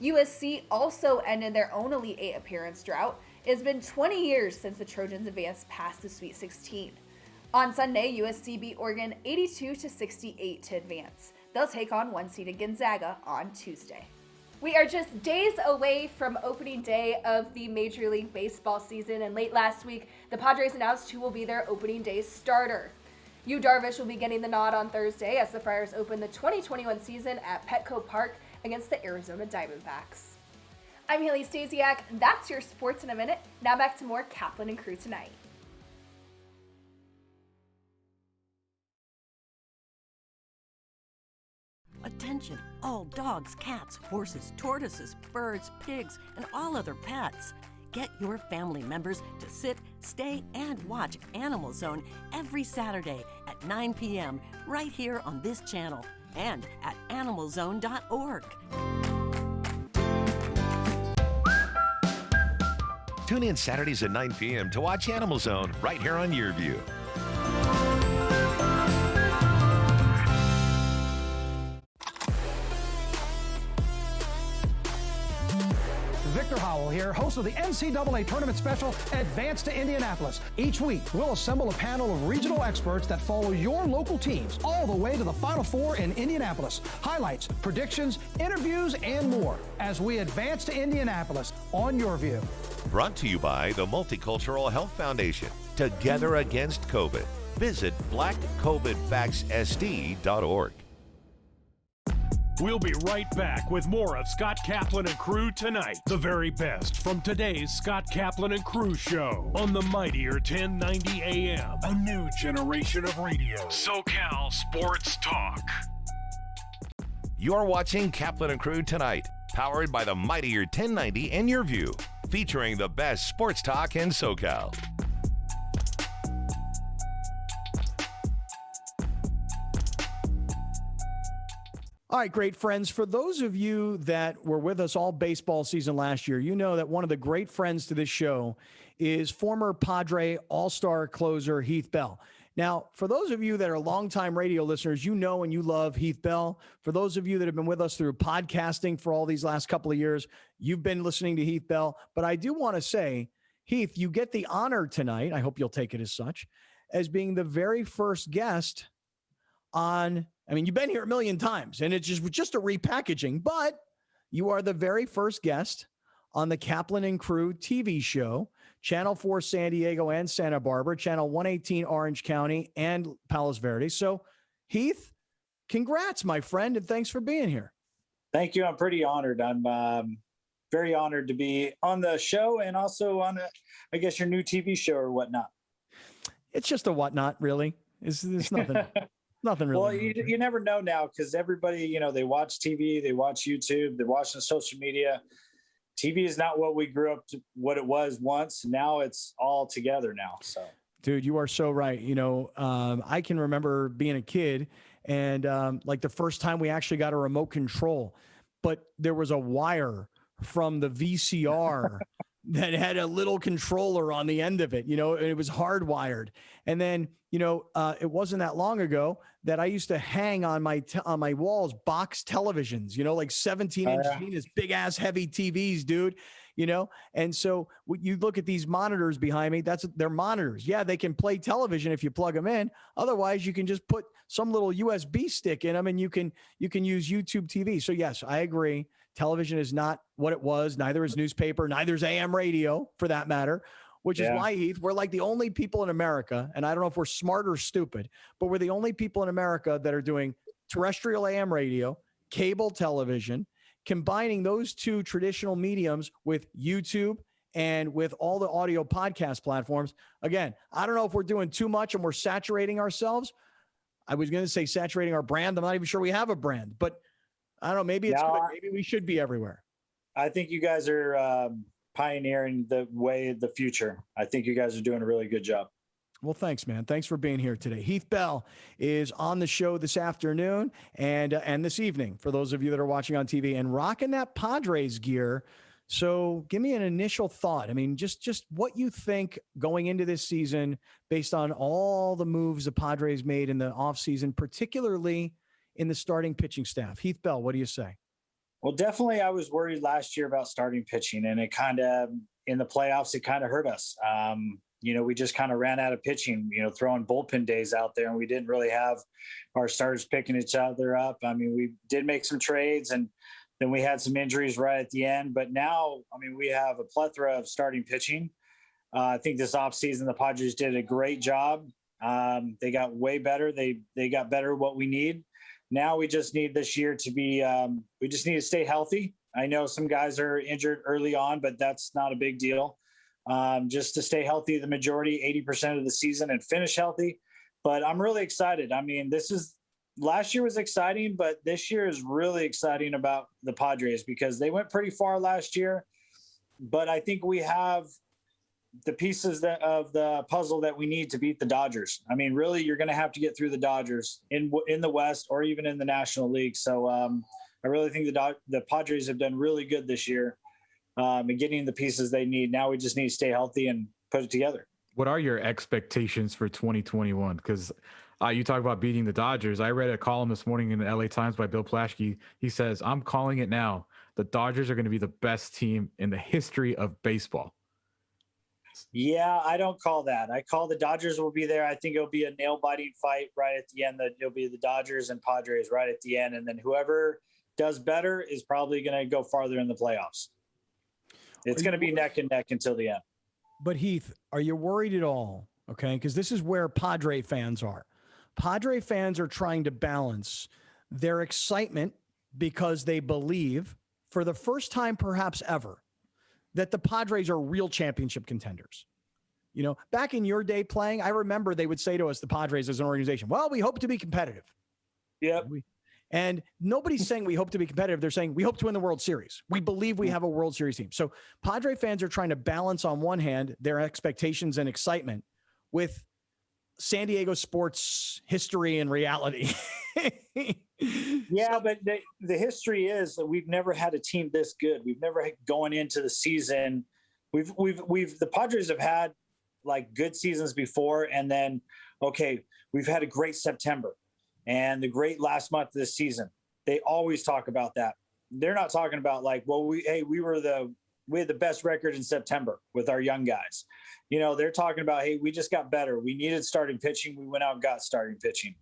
Speaker 23: USC also ended their own Elite Eight appearance drought. It has been 20 years since the Trojans advanced past the Sweet 16. On Sunday, USC beat Oregon 82-68 to advance. They'll take on 1-seeded Gonzaga on Tuesday. We are just days away from opening day of the Major League Baseball season, and late last week, the Padres announced who will be their opening day starter. Yu Darvish will be getting the nod on Thursday as the Friars open the 2021 season at Petco Park against the Arizona Diamondbacks. I'm Haley Stasiak. That's your Sports in a Minute. Now back to more Kaplan and Crew Tonight.
Speaker 24: Attention, all dogs, cats, horses, tortoises, birds, pigs, and all other pets. Get your family members to sit, stay, and watch Animal Zone every Saturday at 9 p.m. right here on this channel and at animalzone.org.
Speaker 1: Tune in Saturdays at 9 p.m. to watch Animal Zone right here on Your View.
Speaker 7: Victor Howell here, host of the NCAA Tournament Special, Advance to Indianapolis. Each week, we'll assemble a panel of regional experts that follow your local teams all the way to the Final Four in Indianapolis. Highlights, predictions, interviews, and more as we advance to Indianapolis on your view.
Speaker 1: Brought to you by the Multicultural Health Foundation. Together against COVID. Visit blackcovidfactssd.org.
Speaker 2: We'll be right back with more of Scott Kaplan and Crew Tonight. The very best from today's Scott Kaplan and Crew show on the mightier 1090 AM. A new generation of radio. SoCal Sports Talk.
Speaker 1: You're watching Kaplan and Crew Tonight, powered by the mightier 1090 and Your View, featuring the best sports talk in SoCal.
Speaker 3: All right, great friends. For those of you that were with us all baseball season last year, you know that one of the great friends to this show is former Padre All Star closer Heath Bell. Now, for those of you that are longtime radio listeners, you know and you love Heath Bell. For those of you that have been with us through podcasting for all these last couple of years, you've been listening to Heath Bell. But I do want to say, Heath, you get the honor tonight, I hope you'll take it as such, as being the very first guest on, I mean, you've been here a million times, and it's just a repackaging, but you are the very first guest on the Kaplan and Crew TV show, Channel 4 San Diego and Santa Barbara, Channel 118 Orange County and Palos Verdes. So, Heath, congrats, my friend, and thanks for being here.
Speaker 4: Thank you. I'm pretty honored. I'm very honored to be on the show and also on, I guess, your new TV show or whatnot.
Speaker 3: It's just a whatnot, really. It's nothing. Nothing really.
Speaker 4: Well, you never know now because everybody, you know, they watch TV, they watch YouTube, they're watching social media. TV is not what we grew up to, what it was once. Now it's all together now. So,
Speaker 3: dude, you are so right. You know, I can remember being a kid and like the first time we actually got a remote control, but there was a wire from the VCR that had a little controller on the end of it, you know, and it was hardwired. And then, you know, it wasn't that long ago that I used to hang on my walls box televisions, you know, like 17-inch Venus, big ass heavy TVs, dude, you know. And so you look at these monitors behind me, they're monitors. Yeah, they can play television if you plug them in. Otherwise, you can just put some little USB stick in them and you can use YouTube TV. So yes, I agree. Television is not what it was. Neither is newspaper. Neither is AM radio, for that matter, which is why, Heath, we're like the only people in America, and I don't know if we're smart or stupid, but we're the only people in America that are doing terrestrial AM radio, cable television, combining those two traditional mediums with YouTube and with all the audio podcast platforms. Again, I don't know if we're doing too much and we're saturating ourselves. I was going to say saturating our brand. I'm not even sure we have a brand, but I don't know. Maybe it's good. Maybe we should be everywhere.
Speaker 4: I think you guys are pioneering the way of the future. I think you guys are doing a really good job.
Speaker 3: Well, thanks, man. Thanks for being here today. Heath Bell is on the show this afternoon and this evening for those of you that are watching on TV and rocking that Padres gear. So give me an initial thought. I mean, just what you think going into this season based on all the moves the Padres made in the offseason, particularly in the starting pitching staff. Heath Bell, what do you say?
Speaker 4: Well, definitely I was worried last year about starting pitching, and it kind of, in the playoffs, it kind of hurt us. You know, we just kind of ran out of pitching, you know, throwing bullpen days out there, and we didn't really have our starters picking each other up. I mean, we did make some trades, and then we had some injuries right at the end. But now, I mean, we have a plethora of starting pitching. I think this offseason, the Padres did a great job. They got way better. They got better at what we need. Now we just need this year to be, we just need to stay healthy. I know some guys are injured early on, but that's not a big deal. Just to stay healthy the majority, 80% of the season and finish healthy. But I'm really excited. I mean, last year was exciting, but this year is really exciting about the Padres because they went pretty far last year. But I think we have the pieces of the puzzle that we need to beat the Dodgers. I mean, really, you're going to have to get through the Dodgers in the West or even in the National League. So I really think the Padres have done really good this year in getting the pieces they need. Now we just need to stay healthy and put it together.
Speaker 5: What are your expectations for 2021? Because you talk about beating the Dodgers. I read a column this morning in the LA Times by Bill Plaschke. He says, I'm calling it now. the Dodgers are going to be the best team in the history of baseball.
Speaker 4: Yeah, I don't call that. I call the Dodgers will be there. I think it'll be a nail-biting fight right at the end. That it'll be the Dodgers and Padres right at the end, and then whoever does better is probably going to go farther in the playoffs. It's going to be neck and neck until the end.
Speaker 3: But Heath, are you worried at all? Okay, because this is where Padre fans are. Padre fans are trying to balance their excitement because they believe, for the first time perhaps ever, that the Padres are real championship contenders. You know, back in your day playing, I remember they would say to us, the Padres as an organization, well, we hope to be competitive.
Speaker 4: Yep.
Speaker 3: And nobody's saying we hope to be competitive. They're saying we hope to win the World Series. We believe we have a World Series team. So Padre fans are trying to balance, on one hand, their expectations and excitement with San Diego sports history and reality.
Speaker 4: Yeah, but the history is that we've never had a team this good. We've never had, going into the season. The Padres have had like good seasons before, and then we've had a great September and the great last month of this season. They always talk about that. They're not talking about like, well, we had the best record in September with our young guys. You know, they're talking about, hey, we just got better. We needed starting pitching. We went out and got starting pitching.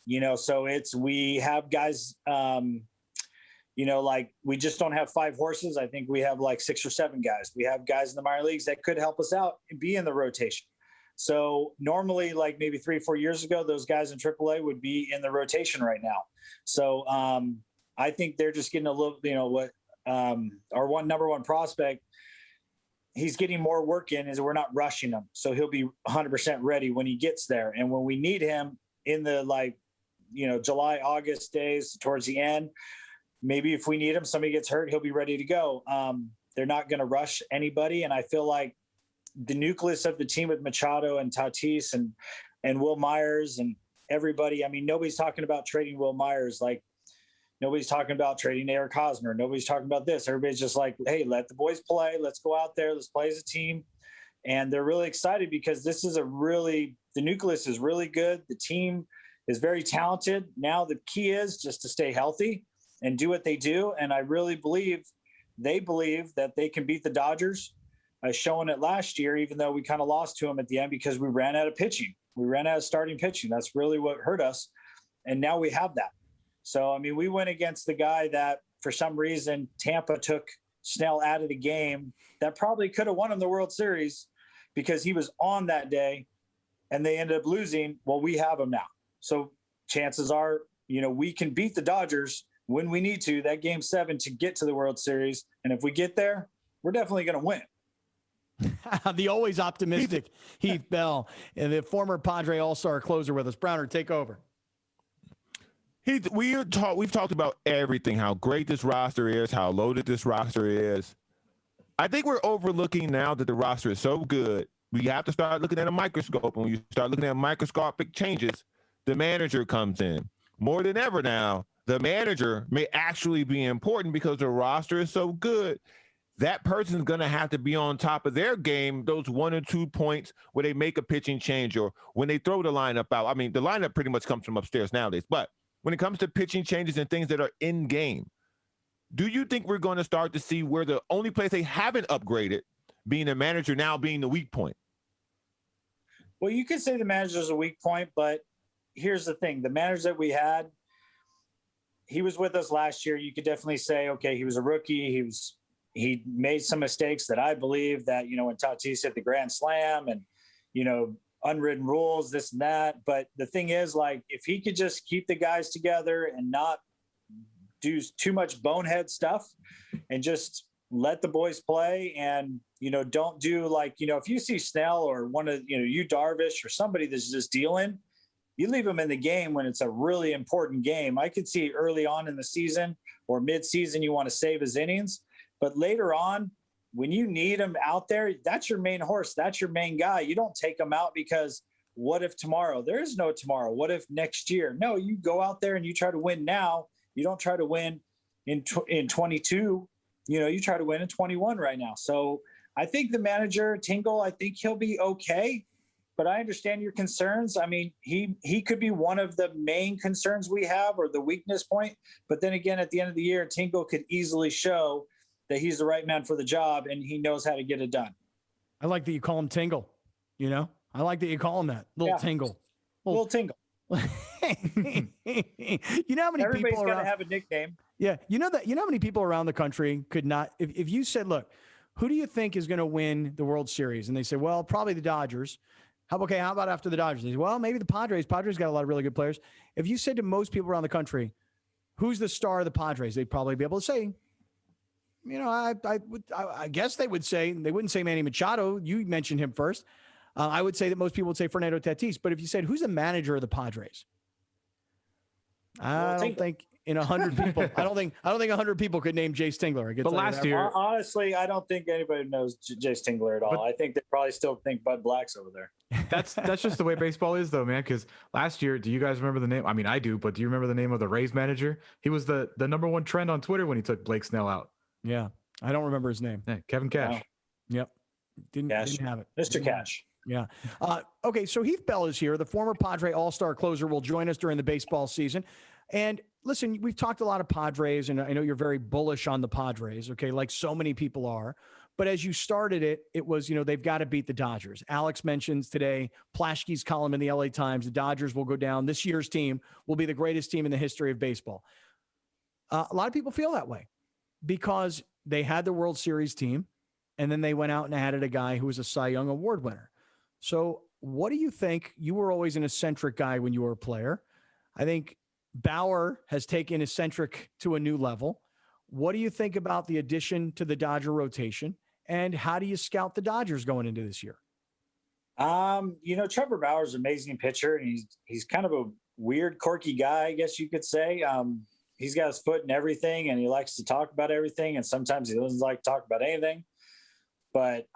Speaker 4: You know, so we have guys, you know, like we just don't have 5 horses. I think we have like 6 or 7 guys. We have guys in the minor leagues that could help us out and be in the rotation. So normally, like maybe 3 or 4 years ago, those guys in AAA would be in the rotation right now. So I think they're just getting a little, you know, our number one prospect, he's getting more work in, is we're not rushing him. So he'll be 100% ready when he gets there. And when we need him in the July, August days towards the end, maybe if we need him, somebody gets hurt, he'll be ready to go. They're not going to rush anybody. And I feel like the nucleus of the team with Machado and Tatis and Will Myers and everybody, I mean, nobody's talking about trading Will Myers. Like, nobody's talking about trading Eric Hosmer. Nobody's talking about this. Everybody's just like, hey, let the boys play. Let's go out there. Let's play as a team. And they're really excited because this is the nucleus is really good. The team is very talented. Now the key is just to stay healthy and do what they do. And I really believe that they can beat the Dodgers, showing it last year, even though we kind of lost to them at the end because we ran out of pitching. We ran out of starting pitching. That's really what hurt us. And now we have that. So, I mean, we went against the guy that for some reason Tampa took Snell out of the game that probably could have won him the World Series because he was on that day and they ended up losing. Well, we have him now. So chances are, you know, we can beat the Dodgers when we need to, that Game 7 to get to the World Series. And if we get there, we're definitely going to win.
Speaker 3: The always optimistic Heath Bell, and the former Padre All Star closer with us. Browner, take over.
Speaker 6: Heath, we've talked about everything, how great this roster is, how loaded this roster is. I think we're overlooking now that the roster is so good, we have to start looking at a microscope. And when you start looking at microscopic changes, the manager comes in. More than ever now, the manager may actually be important because the roster is so good. That person's going to have to be on top of their game, those 1 or 2 points where they make a pitching change or when they throw the lineup out. I mean, the lineup pretty much comes from upstairs nowadays, but when it comes to pitching changes and things that are in game, do you think we're going to start to see where the only place they haven't upgraded, being the manager, now being the weak point?
Speaker 4: Well, you could say the manager's a weak point, but here's the thing. The manager that we had, he was with us last year. You could definitely say, okay, he was a rookie. He made some mistakes that I believe that, you know, when Tatis hit the grand slam and, you know, unwritten rules, this and that. But the thing is, like, if he could just keep the guys together and not do too much bonehead stuff and just let the boys play and, you know, don't do like, you know, if you see Snell or one of, you know, you Darvish or somebody that's just dealing, you leave them in the game when it's a really important game. I could see early on in the season or mid-season, you want to save his innings. But later on, when you need him out there, that's your main horse. That's your main guy. You don't take him out because what if tomorrow? There is no tomorrow. What if next year? No, you go out there and you try to win now. You don't try to win in 22. You know, you try to win in 21 right now. So I think the manager, Tingle, I think he'll be okay. but I understand your concerns. I mean, he could be one of the main concerns we have or the weakness point. But then again, at the end of the year, Tingle could easily show that he's the right man for the job and he knows how to get it done.
Speaker 3: I like that you call him Tingle. You know, I like that you call him that. Little Tingle.
Speaker 4: Little Tingle.
Speaker 3: You know how many
Speaker 4: Everybody's
Speaker 3: people
Speaker 4: got to have a nickname.
Speaker 3: Yeah. You know how many people around the country could not, if you said, look, who do you think is going to win the World Series? And they say, well, probably the Dodgers. How about after the Dodgers? They say, well, maybe the Padres. Padres got a lot of really good players. If you said to most people around the country, who's the star of the Padres? They'd probably be able to say, you know, I guess they would say, they wouldn't say Manny Machado. You mentioned him first. I would say that most people would say Fernando Tatis. But if you said, who's the manager of the Padres? I don't think in 100 people, I don't think 100 people could name Jay Stingler.
Speaker 5: But last year,
Speaker 4: honestly, I don't think anybody knows Jay Stingler at all. I think they probably still think Bud Black's over there.
Speaker 5: That's just the way baseball is, though, man. Because last year, do you guys remember the name? I mean, I do, but do you remember the name of the Rays manager? He was the number one trend on Twitter when he took Blake Snell out.
Speaker 3: Yeah, I don't remember his name.
Speaker 5: Yeah, Kevin Cash.
Speaker 4: Wow.
Speaker 3: Yep, didn't have it.
Speaker 4: Mr. Cash.
Speaker 3: Yeah. Okay, so Heath Bell is here. The former Padre All Star closer will join us during the baseball season. And listen, we've talked a lot of Padres, and I know you're very bullish on the Padres, okay, like so many people are. But as you started it, it was, you know, they've got to beat the Dodgers. Alex mentions today, Plaschke's column in the LA Times, the Dodgers will go down. This year's team will be the greatest team in the history of baseball. A lot of people feel that way because they had the World Series team, and then they went out and added a guy who was a Cy Young Award winner. So what do you think? You were always an eccentric guy when you were a player. I think Bauer has taken eccentric to a new level. What do you think about the addition to the Dodger rotation, and how do you scout the Dodgers going into this year?
Speaker 4: You know, Trevor Bauer's an amazing pitcher, and he's kind of a weird, quirky guy, I guess you could say. He's got his foot in everything, and he likes to talk about everything, and sometimes he doesn't like to talk about anything. But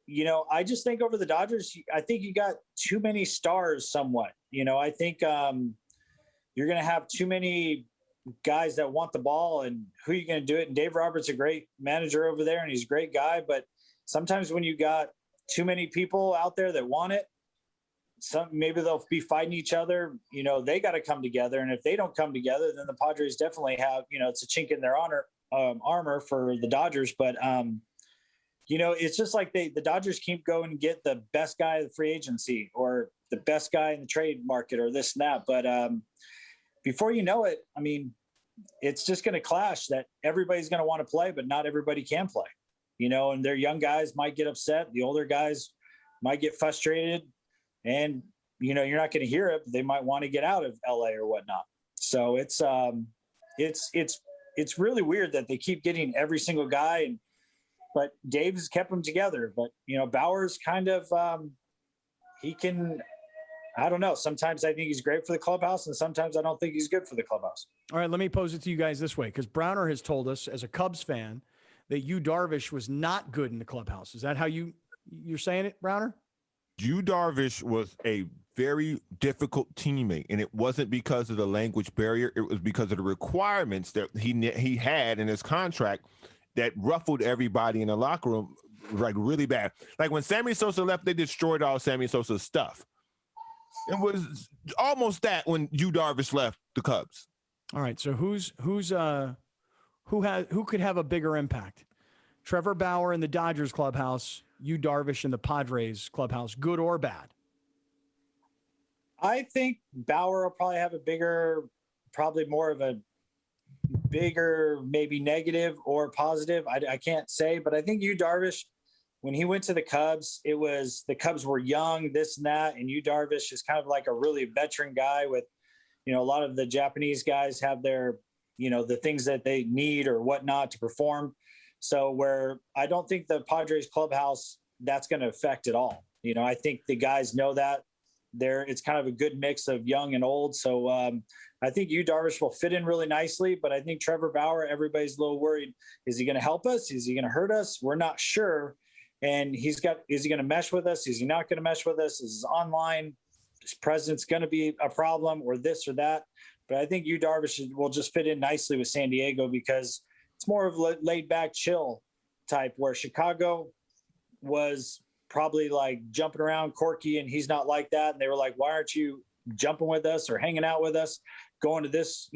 Speaker 4: you know, I just think over the Dodgers, I think you got too many stars somewhat. You know, I think you're going to have too many guys that want the ball, and who are you going to do it? And Dave Roberts, a great manager over there, and he's a great guy. But sometimes when you got too many people out there that want it, maybe they'll be fighting each other. You know, they got to come together. And if they don't come together, then the Padres definitely have, you know, it's a chink in their armor for the Dodgers. But, you know, it's just like the Dodgers keep going and get the best guy in the free agency or the best guy in the trade market or this and that. But before you know it, I mean, it's just going to clash that everybody's going to want to play, but not everybody can play, you know, and their young guys might get upset. The older guys might get frustrated, and, you know, you're not going to hear it, but they might want to get out of LA or whatnot. So it's really weird that they keep getting every single guy, but Dave's kept them together. But, you know, Bauer's kind of, he can, I don't know. Sometimes I think he's great for the clubhouse, and sometimes I don't think he's good for the clubhouse.
Speaker 3: All right, let me pose it to you guys this way, because Browner has told us as a Cubs fan that Yu Darvish was not good in the clubhouse. Is that how you're saying it, Browner?
Speaker 6: Yu Darvish was a very difficult teammate, and it wasn't because of the language barrier. It was because of the requirements that he had in his contract that ruffled everybody in the locker room, like really bad. Like when Sammy Sosa left, they destroyed all Sammy Sosa's stuff. It was almost that when Yu Darvish left the Cubs.
Speaker 3: All right, so who could have a bigger impact? Trevor Bauer in the Dodgers clubhouse, Yu Darvish in the Padres clubhouse, good or bad?
Speaker 4: I think Bauer will probably have probably more of a bigger, maybe negative or positive. I can't say, but I think Yu Darvish, when he went to the Cubs, the Cubs were young, this and that. And Yu Darvish is kind of like a really veteran guy with, you know, a lot of the Japanese guys have their, you know, the things that they need or whatnot to perform. So where I don't think the Padres clubhouse, that's going to affect at all. You know, I think the guys know that it's kind of a good mix of young and old. So I think Yu Darvish will fit in really nicely, but I think Trevor Bauer, everybody's a little worried. Is he going to help us? Is he going to hurt us? We're not sure. And is he going to mesh with us? Is he not going to mesh with us? Is his online his presence going to be a problem or this or that? But I think Yu Darvish will just fit in nicely with San Diego because it's more of a laid back, chill type, where Chicago was probably like jumping around quirky, and he's not like that. And they were like, why aren't you jumping with us or hanging out with us, going to this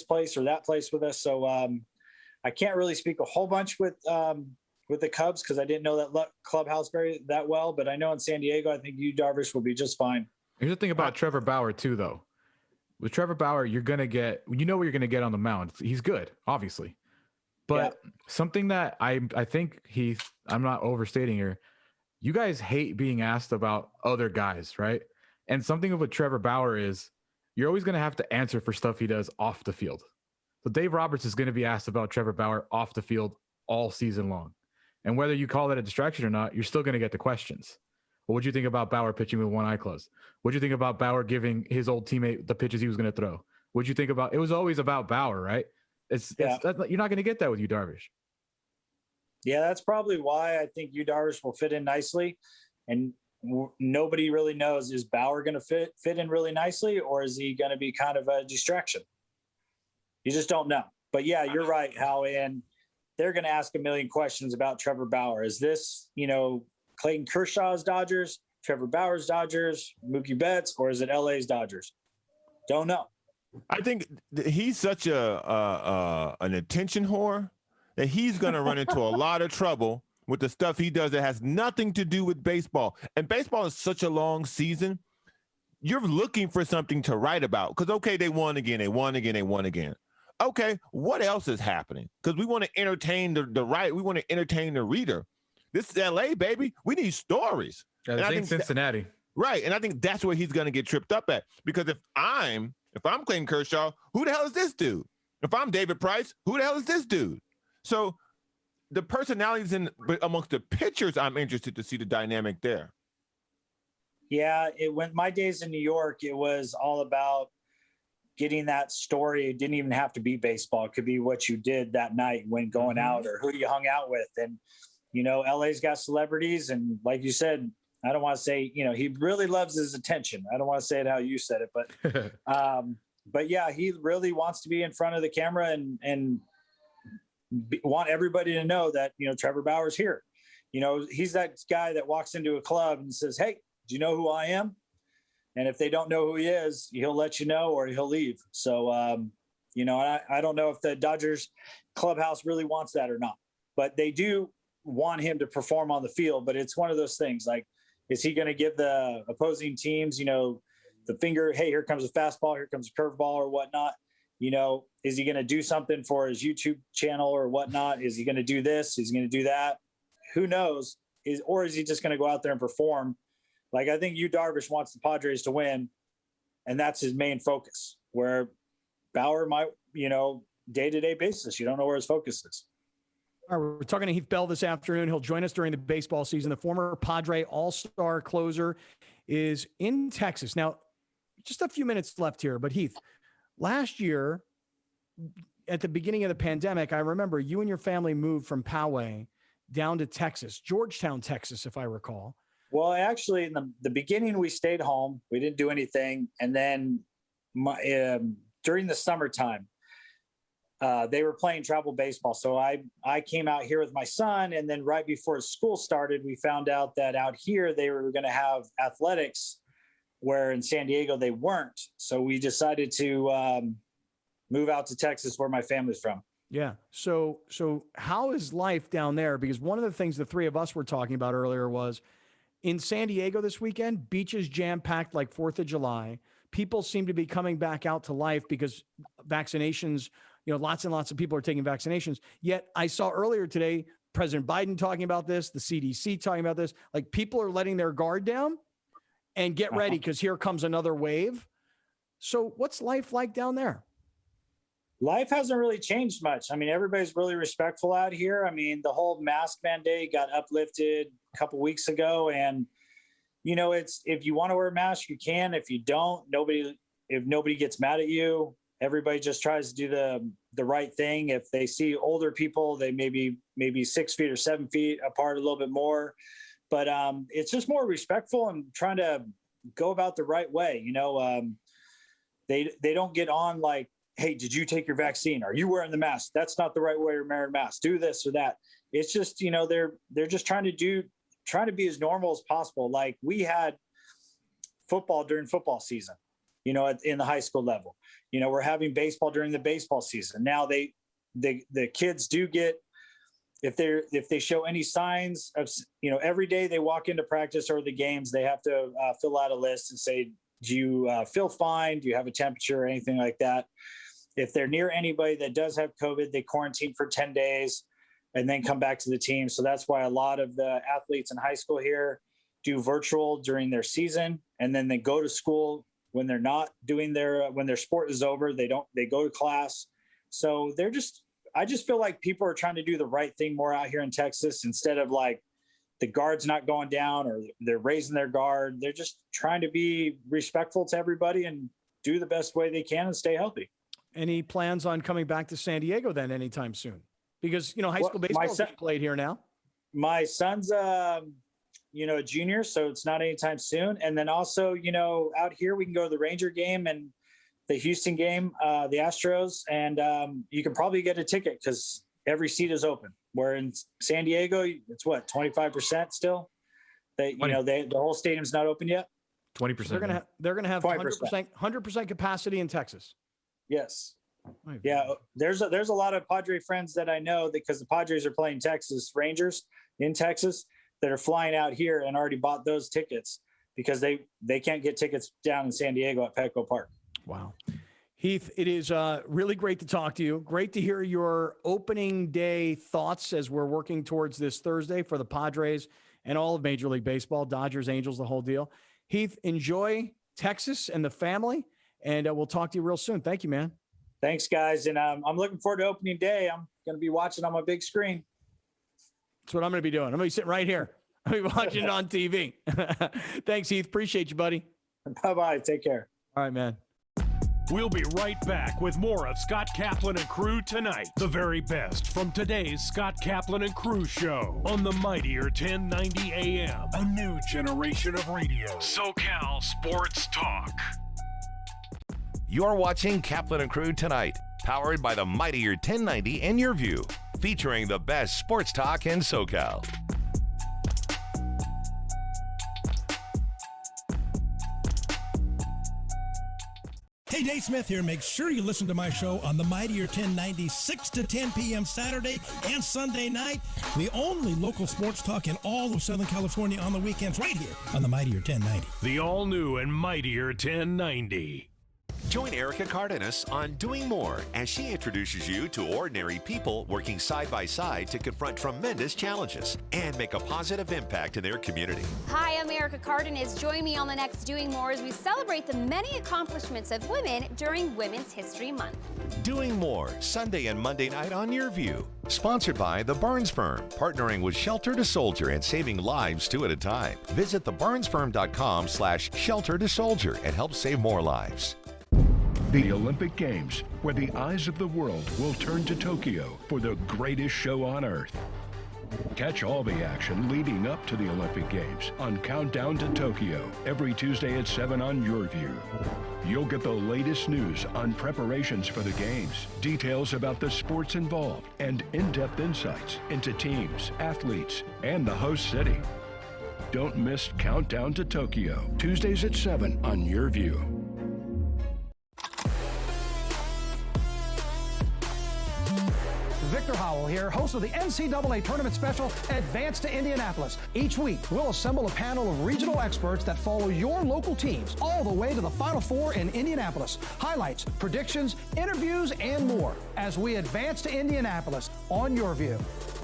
Speaker 4: place or that place with us? So I can't really speak a whole bunch with the Cubs because I didn't know that clubhouse that well, but I know in San Diego, I think Yu Darvish will be just fine.
Speaker 5: Here's the thing about Trevor Bauer too, though. With Trevor Bauer, you're going to get, what you're going to get on the mound. He's good, obviously. But something that I think, Heath, I'm not overstating here, you guys hate being asked about other guys, right? And something with Trevor Bauer is you're always going to have to answer for stuff he does off the field. So Dave Roberts is going to be asked about Trevor Bauer off the field all season long. And whether you call that a distraction or not, you're still going to get the questions. Well, what'd you think about Bauer pitching with one eye closed? What'd you think about Bauer giving his old teammate the pitches he was going to throw? What'd you think about? It was always about Bauer, right? You're not going to get that with Yu Darvish.
Speaker 4: Yeah, that's probably why I think Yu Darvish will fit in nicely. And nobody really knows, is Bauer going to fit in really nicely, or is he going to be kind of a distraction? You just don't know. But yeah, you're right, Hal. And they're going to ask a million questions about Trevor Bauer. Is this, Clayton Kershaw's Dodgers, Trevor Bauer's Dodgers, Mookie Betts, or is it LA's Dodgers? Don't know.
Speaker 6: I think he's such an attention whore that he's going to run into a lot of trouble with the stuff he does that has nothing to do with baseball. And baseball is such a long season. You're looking for something to write about because, okay, they won again. Okay, what else is happening? Because we want to entertain we want to entertain the reader. This is LA, baby. We need stories.
Speaker 5: Yeah, this ain't Cincinnati.
Speaker 6: Right. And I think that's where he's going to get tripped up at. Because if I'm Clayton Kershaw, who the hell is this dude? If I'm David Price, who the hell is this dude? So the personalities amongst the pitchers, I'm interested to see the dynamic there.
Speaker 4: Yeah, when my days in New York, it was all about getting that story. It didn't even have to be baseball. It could be what you did that night when going out or who you hung out with. And, LA's got celebrities. And like you said, I don't want to say, he really loves his attention. I don't want to say it how you said it, but yeah, he really wants to be in front of the camera and want everybody to know that, Trevor Bauer's here. He's that guy that walks into a club and says, hey, do you know who I am? And if they don't know who he is, he'll let you know or he'll leave. So, I don't know if the Dodgers clubhouse really wants that or not, but they do want him to perform on the field. But it's one of those things like, is he going to give the opposing teams, the finger, hey, here comes a fastball, here comes a curveball or whatnot? Is he going to do something for his YouTube channel or whatnot? Is he going to do this? Is he going to do that? Who knows? Or is he just going to go out there and perform? Like, I think Yu Darvish wants the Padres to win, and that's his main focus, where Bauer might, day-to-day basis, you don't know where his focus is.
Speaker 3: All right, we're talking to Heath Bell this afternoon. He'll join us during the baseball season. The former Padre All Star closer is in Texas. Now, just a few minutes left here, but Heath, last year, at the beginning of the pandemic, I remember you and your family moved from Poway down to Texas, Georgetown, Texas, if I recall.
Speaker 4: Well, actually, in the beginning, we stayed home. We didn't do anything. And then during the summertime, they were playing travel baseball. So I came out here with my son. And then right before school started, we found out that out here they were going to have athletics, where in San Diego they weren't. So we decided to move out to Texas, where my family's from.
Speaker 3: Yeah. So how is life down there? Because one of the things the three of us were talking about earlier was in San Diego this weekend, beaches jam-packed like 4th of July. People seem to be coming back out to life because vaccinations, lots and lots of people are taking vaccinations. Yet I saw earlier today, President Biden talking about this, the CDC talking about this, like people are letting their guard down and get ready because here comes another wave. So what's life like down there?
Speaker 4: Life hasn't really changed much. I mean, everybody's really respectful out here. I mean, the whole mask mandate got uplifted a couple weeks ago. And, it's, if you want to wear a mask, you can. If you don't, if nobody gets mad at you, everybody just tries to do the right thing. If they see older people, they maybe 6 feet or 7 feet apart a little bit more. But it's just more respectful and trying to go about the right way. They don't get on like, hey, did you take your vaccine? Are you wearing the mask? That's not the right way to wear a mask. Do this or that. It's just, they're just trying trying to be as normal as possible. Like we had football during football season, you know, in the high school level. You know, we're having baseball during the baseball season. Now the kids do get, if they show any signs of, you know, every day they walk into practice or the games, they have to fill out a list and say, do you feel fine? Do you have a temperature or anything like that? If they're near anybody that does have COVID, they quarantine for 10 days and then come back to the team. So that's why a lot of the athletes in high school here do virtual during their season. And then they go to school when they're not doing when their sport is over, they go to class. So I just feel like people are trying to do the right thing more out here in Texas, instead of like the guard's not going down or they're raising their guard. They're just trying to be respectful to everybody and do the best way they can and stay healthy.
Speaker 3: Any plans on coming back to San Diego then anytime soon? Because, you know, high school baseball is played here now.
Speaker 4: My son's, you know, a junior, so it's not anytime soon. And then also, you know, out here we can go to the Ranger game and the Houston game, the Astros, and you can probably get a ticket because every seat is open. Where in San Diego, it's what, 25% still? The whole stadium's not open yet.
Speaker 5: 20%.
Speaker 3: They're gonna have 100% capacity in Texas.
Speaker 4: Yes. Yeah, there's a lot of Padre friends that I know, because the Padres are playing Texas Rangers in Texas, that are flying out here and already bought those tickets because they can't get tickets down in San Diego at Petco Park.
Speaker 3: Wow. Heath, it is really great to talk to you. Great to hear your opening day thoughts as we're working towards this Thursday for the Padres and all of Major League Baseball, Dodgers, Angels, the whole deal. Heath, enjoy Texas and the family, and we'll talk to you real soon. Thank you, man.
Speaker 4: Thanks, guys. And I'm looking forward to opening day. I'm going to be watching on my big screen.
Speaker 3: That's what I'm going to be doing. I'm going to be sitting right here. I'm going to be watching it on TV. Thanks, Heath. Appreciate you, buddy.
Speaker 4: Bye-bye. Take care.
Speaker 3: All right, man.
Speaker 2: We'll be right back with more of Scott Kaplan and Crew Tonight. The very best from today's Scott Kaplan and Crew show on the mightier 1090 AM. A new generation of radio. SoCal Sports Talk.
Speaker 1: You're watching Kaplan and Crew Tonight, powered by the mightier 1090 and Your View, featuring the best sports talk in SoCal.
Speaker 8: Hey, Dave Smith here. Make sure you listen to my show on the Mightier 1090, 6 to 10 p.m. Saturday and Sunday night. The only local sports talk in all of Southern California on the weekends, right here on the Mightier 1090.
Speaker 2: The all-new and mightier 1090.
Speaker 1: Join Erica Cardenas on Doing More as she introduces you to ordinary people working side by side to confront tremendous challenges and make a positive impact in their community.
Speaker 21: Hi, I'm Erica Cardenas. Join me on the next Doing More as we celebrate the many accomplishments of women during Women's History Month.
Speaker 1: Doing More, Sunday and Monday night on Your View. Sponsored by The Burns Firm, partnering with Shelter to Soldier and saving lives 2 at a time. Visit theburnsfirm.com/shelter to soldier and help save more lives.
Speaker 22: The Olympic Games, where the eyes of the world will turn to Tokyo for the greatest show on earth. Catch all the action leading up to the Olympic Games on Countdown to Tokyo every Tuesday at 7 on Your View. You'll get the latest news on preparations for the Games, details about the sports involved, and in-depth insights into teams, athletes, and the host city. Don't miss Countdown to Tokyo, Tuesdays at 7 on Your View.
Speaker 7: Victor Howell here, host of the NCAA Tournament Special, Advance to Indianapolis. Each week, we'll assemble a panel of regional experts that follow your local teams all the way to the Final Four in Indianapolis. Highlights, predictions, interviews, and more as we advance to Indianapolis on Your View.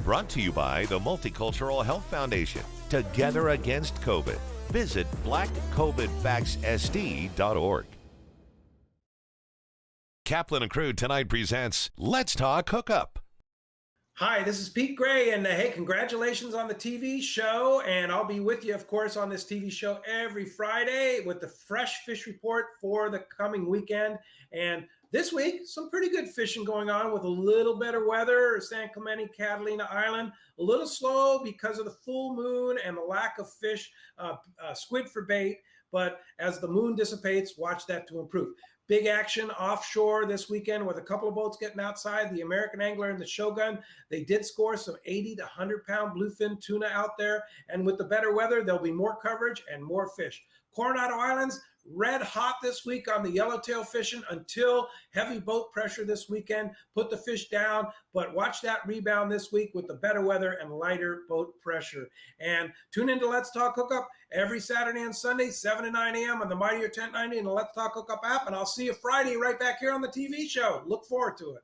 Speaker 1: Brought to you by the Multicultural Health Foundation. Together against COVID. Visit blackcovidfactssd.org. Kaplan and Crew Tonight presents Let's Talk Hookup.
Speaker 9: Hi, this is Pete Gray, and hey, congratulations on the TV show. And I'll be with you, of course, on this TV show every Friday with the fresh fish report for the coming weekend. And this week, some pretty good fishing going on with a little better weather. San Clemente, Catalina Island, a little slow because of the full moon and the lack of fish, squid for bait. But as the moon dissipates, watch that to improve. big action offshore this weekend with a couple of boats getting outside, the American Angler and the Shogun. They did score some 80 to 100-pound bluefin tuna out there. And with the better weather, there'll be more coverage and more fish. Coronado Islands, red hot this week on the yellowtail fishing until heavy boat pressure this weekend put the fish down, but watch that rebound this week with the better weather and lighter boat pressure. And tune into Let's Talk Hookup every Saturday and Sunday, 7 to 9 a.m. on the Mightier 1090 and the Let's Talk Hookup app, and I'll see you Friday right back here on the TV show. Look forward to it.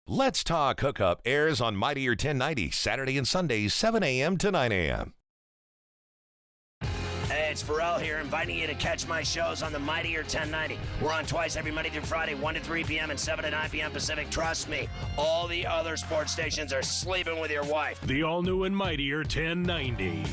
Speaker 1: Let's Talk Hookup airs on Mightier 1090, Saturday and Sundays, 7 a.m. to 9 a.m.
Speaker 10: Hey, it's Pharrell here, inviting you to catch my shows on the Mightier 1090. We're on twice every Monday through Friday, 1 to 3 p.m. and 7 to 9 p.m. Pacific. Trust me, all the other sports stations are sleeping with your wife.
Speaker 2: The all-new and Mightier 1090.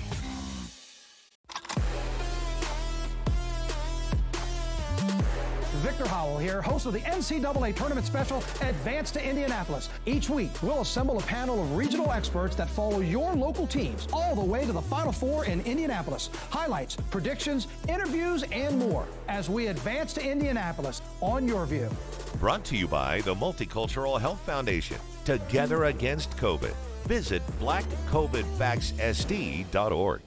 Speaker 7: Victor Howell here, host of the NCAA Tournament Special, Advance to Indianapolis. Each week, we'll assemble a panel of regional experts that follow your local teams all the way to the Final Four in Indianapolis. Highlights, predictions, interviews, and more as we advance to Indianapolis on your view.
Speaker 1: Brought to you by the Multicultural Health Foundation. Together against COVID. Visit blackcovidfactssd.org.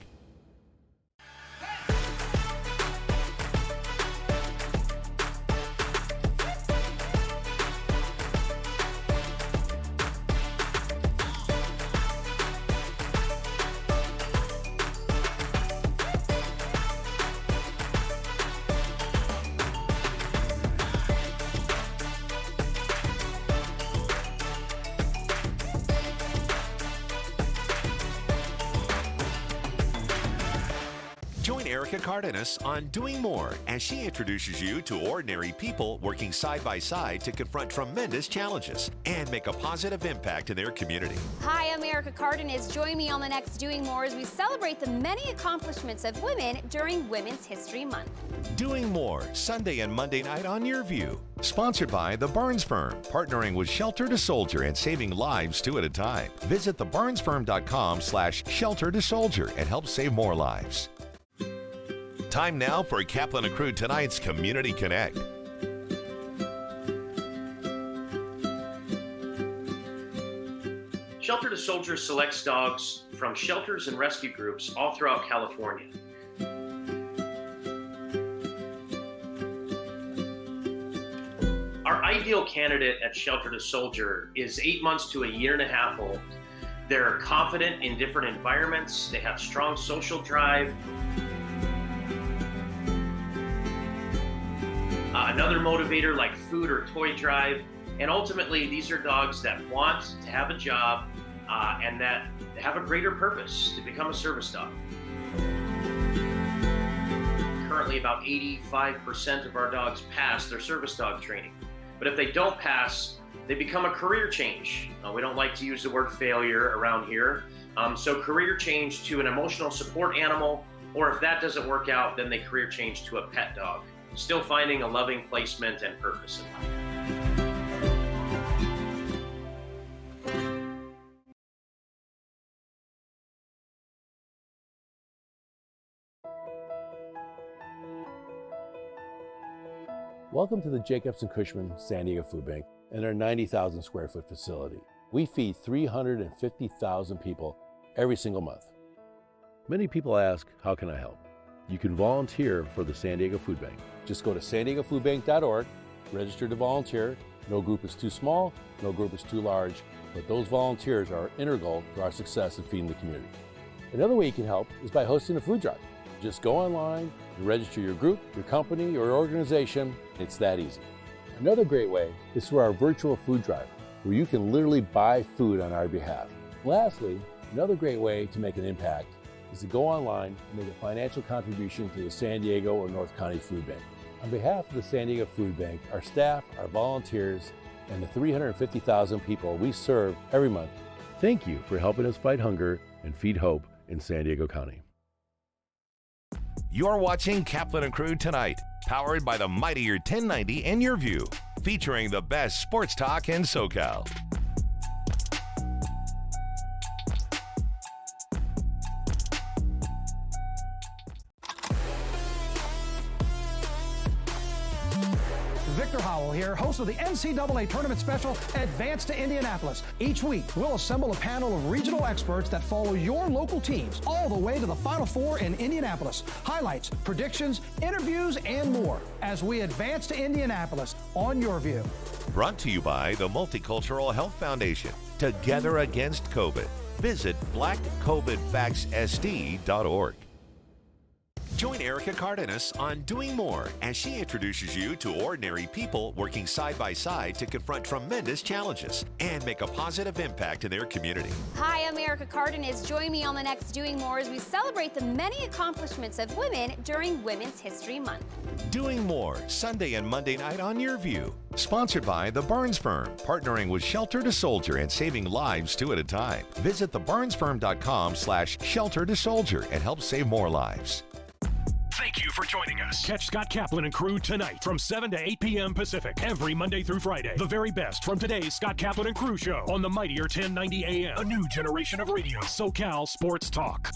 Speaker 1: Cardenas on Doing More as she introduces you to ordinary people working side by side to confront tremendous challenges and make a positive impact in their community.
Speaker 21: Hi, I'm Erica Cardenas. Join me on the next Doing More as we celebrate the many accomplishments of women during Women's History Month.
Speaker 1: Doing More, Sunday and Monday night on Your View. Sponsored by The Barnes Firm, partnering with Shelter to Soldier and saving lives 2 at a time. Visit thebarnesfirm.com/shelter to soldier and help save more lives. Time now for Kaplan and Crew Tonight's Community Connect.
Speaker 12: Shelter to Soldier selects dogs from shelters and rescue groups all throughout California. Our ideal candidate at Shelter to Soldier is 8 months to a year and a half old. They're confident in different environments. They have strong social drive. Another motivator like food or toy drive. And ultimately, these are dogs that want to have a job and that have a greater purpose to become a service dog. Currently, about 85% of our dogs pass their service dog training. But if they don't pass, they become a career change. We don't like to use the word failure around here. So career change to an emotional support animal, or if that doesn't work out, then they career change to a pet dog. Still finding a loving placement and purpose in life.
Speaker 13: Welcome to the Jacobs and Cushman San Diego Food Bank and our 90,000 square foot facility. We feed 350,000 people every single month. Many people ask, how can I help? You can volunteer for the San Diego Food Bank. Just go to sandiegofoodbank.org, register to volunteer. No group is too small, no group is too large, but those volunteers are integral to our success in feeding the community. Another way you can help is by hosting a food drive. Just go online and register your group, your company, or organization. It's that easy. Another great way is through our virtual food drive, where you can literally buy food on our behalf. Lastly, another great way to make an impact is to go online and make a financial contribution to the San Diego or North County Food Bank. On behalf of the San Diego Food Bank, our staff, our volunteers, and the 350,000 people we serve every month, thank you for helping us fight hunger and feed hope in San Diego County.
Speaker 1: You're watching Kaplan and Crew Tonight, powered by the Mightier 1090 and Your View, featuring the best sports talk in SoCal.
Speaker 7: Dr. Howell here, host of the NCAA Tournament Special, Advance to Indianapolis. Each week, we'll assemble a panel of regional experts that follow your local teams all the way to the Final Four in Indianapolis. Highlights, predictions, interviews, and more as we advance to Indianapolis on your view.
Speaker 1: Brought to you by the Multicultural Health Foundation. Together against COVID. Visit blackcovidfactssd.org. Join Erica Cardenas on Doing More as she introduces you to ordinary people working side by side to confront tremendous challenges and make a positive impact in their community.
Speaker 21: Hi, I'm Erica Cardenas. Join me on the next Doing More as we celebrate the many accomplishments of women during Women's History Month.
Speaker 1: Doing More, Sunday and Monday night on Your View. Sponsored by The Burns Firm, partnering with Shelter to Soldier and saving lives 2 at a time. Visit theburnsfirm.com/shelter to soldier and help save more lives.
Speaker 2: Thank you for joining us. Catch Scott Kaplan and Crew tonight from 7 to 8 p.m. Pacific every Monday through Friday. The very best from today's Scott Kaplan and Crew show on the mightier 1090 AM. A new generation of radio, SoCal Sports Talk.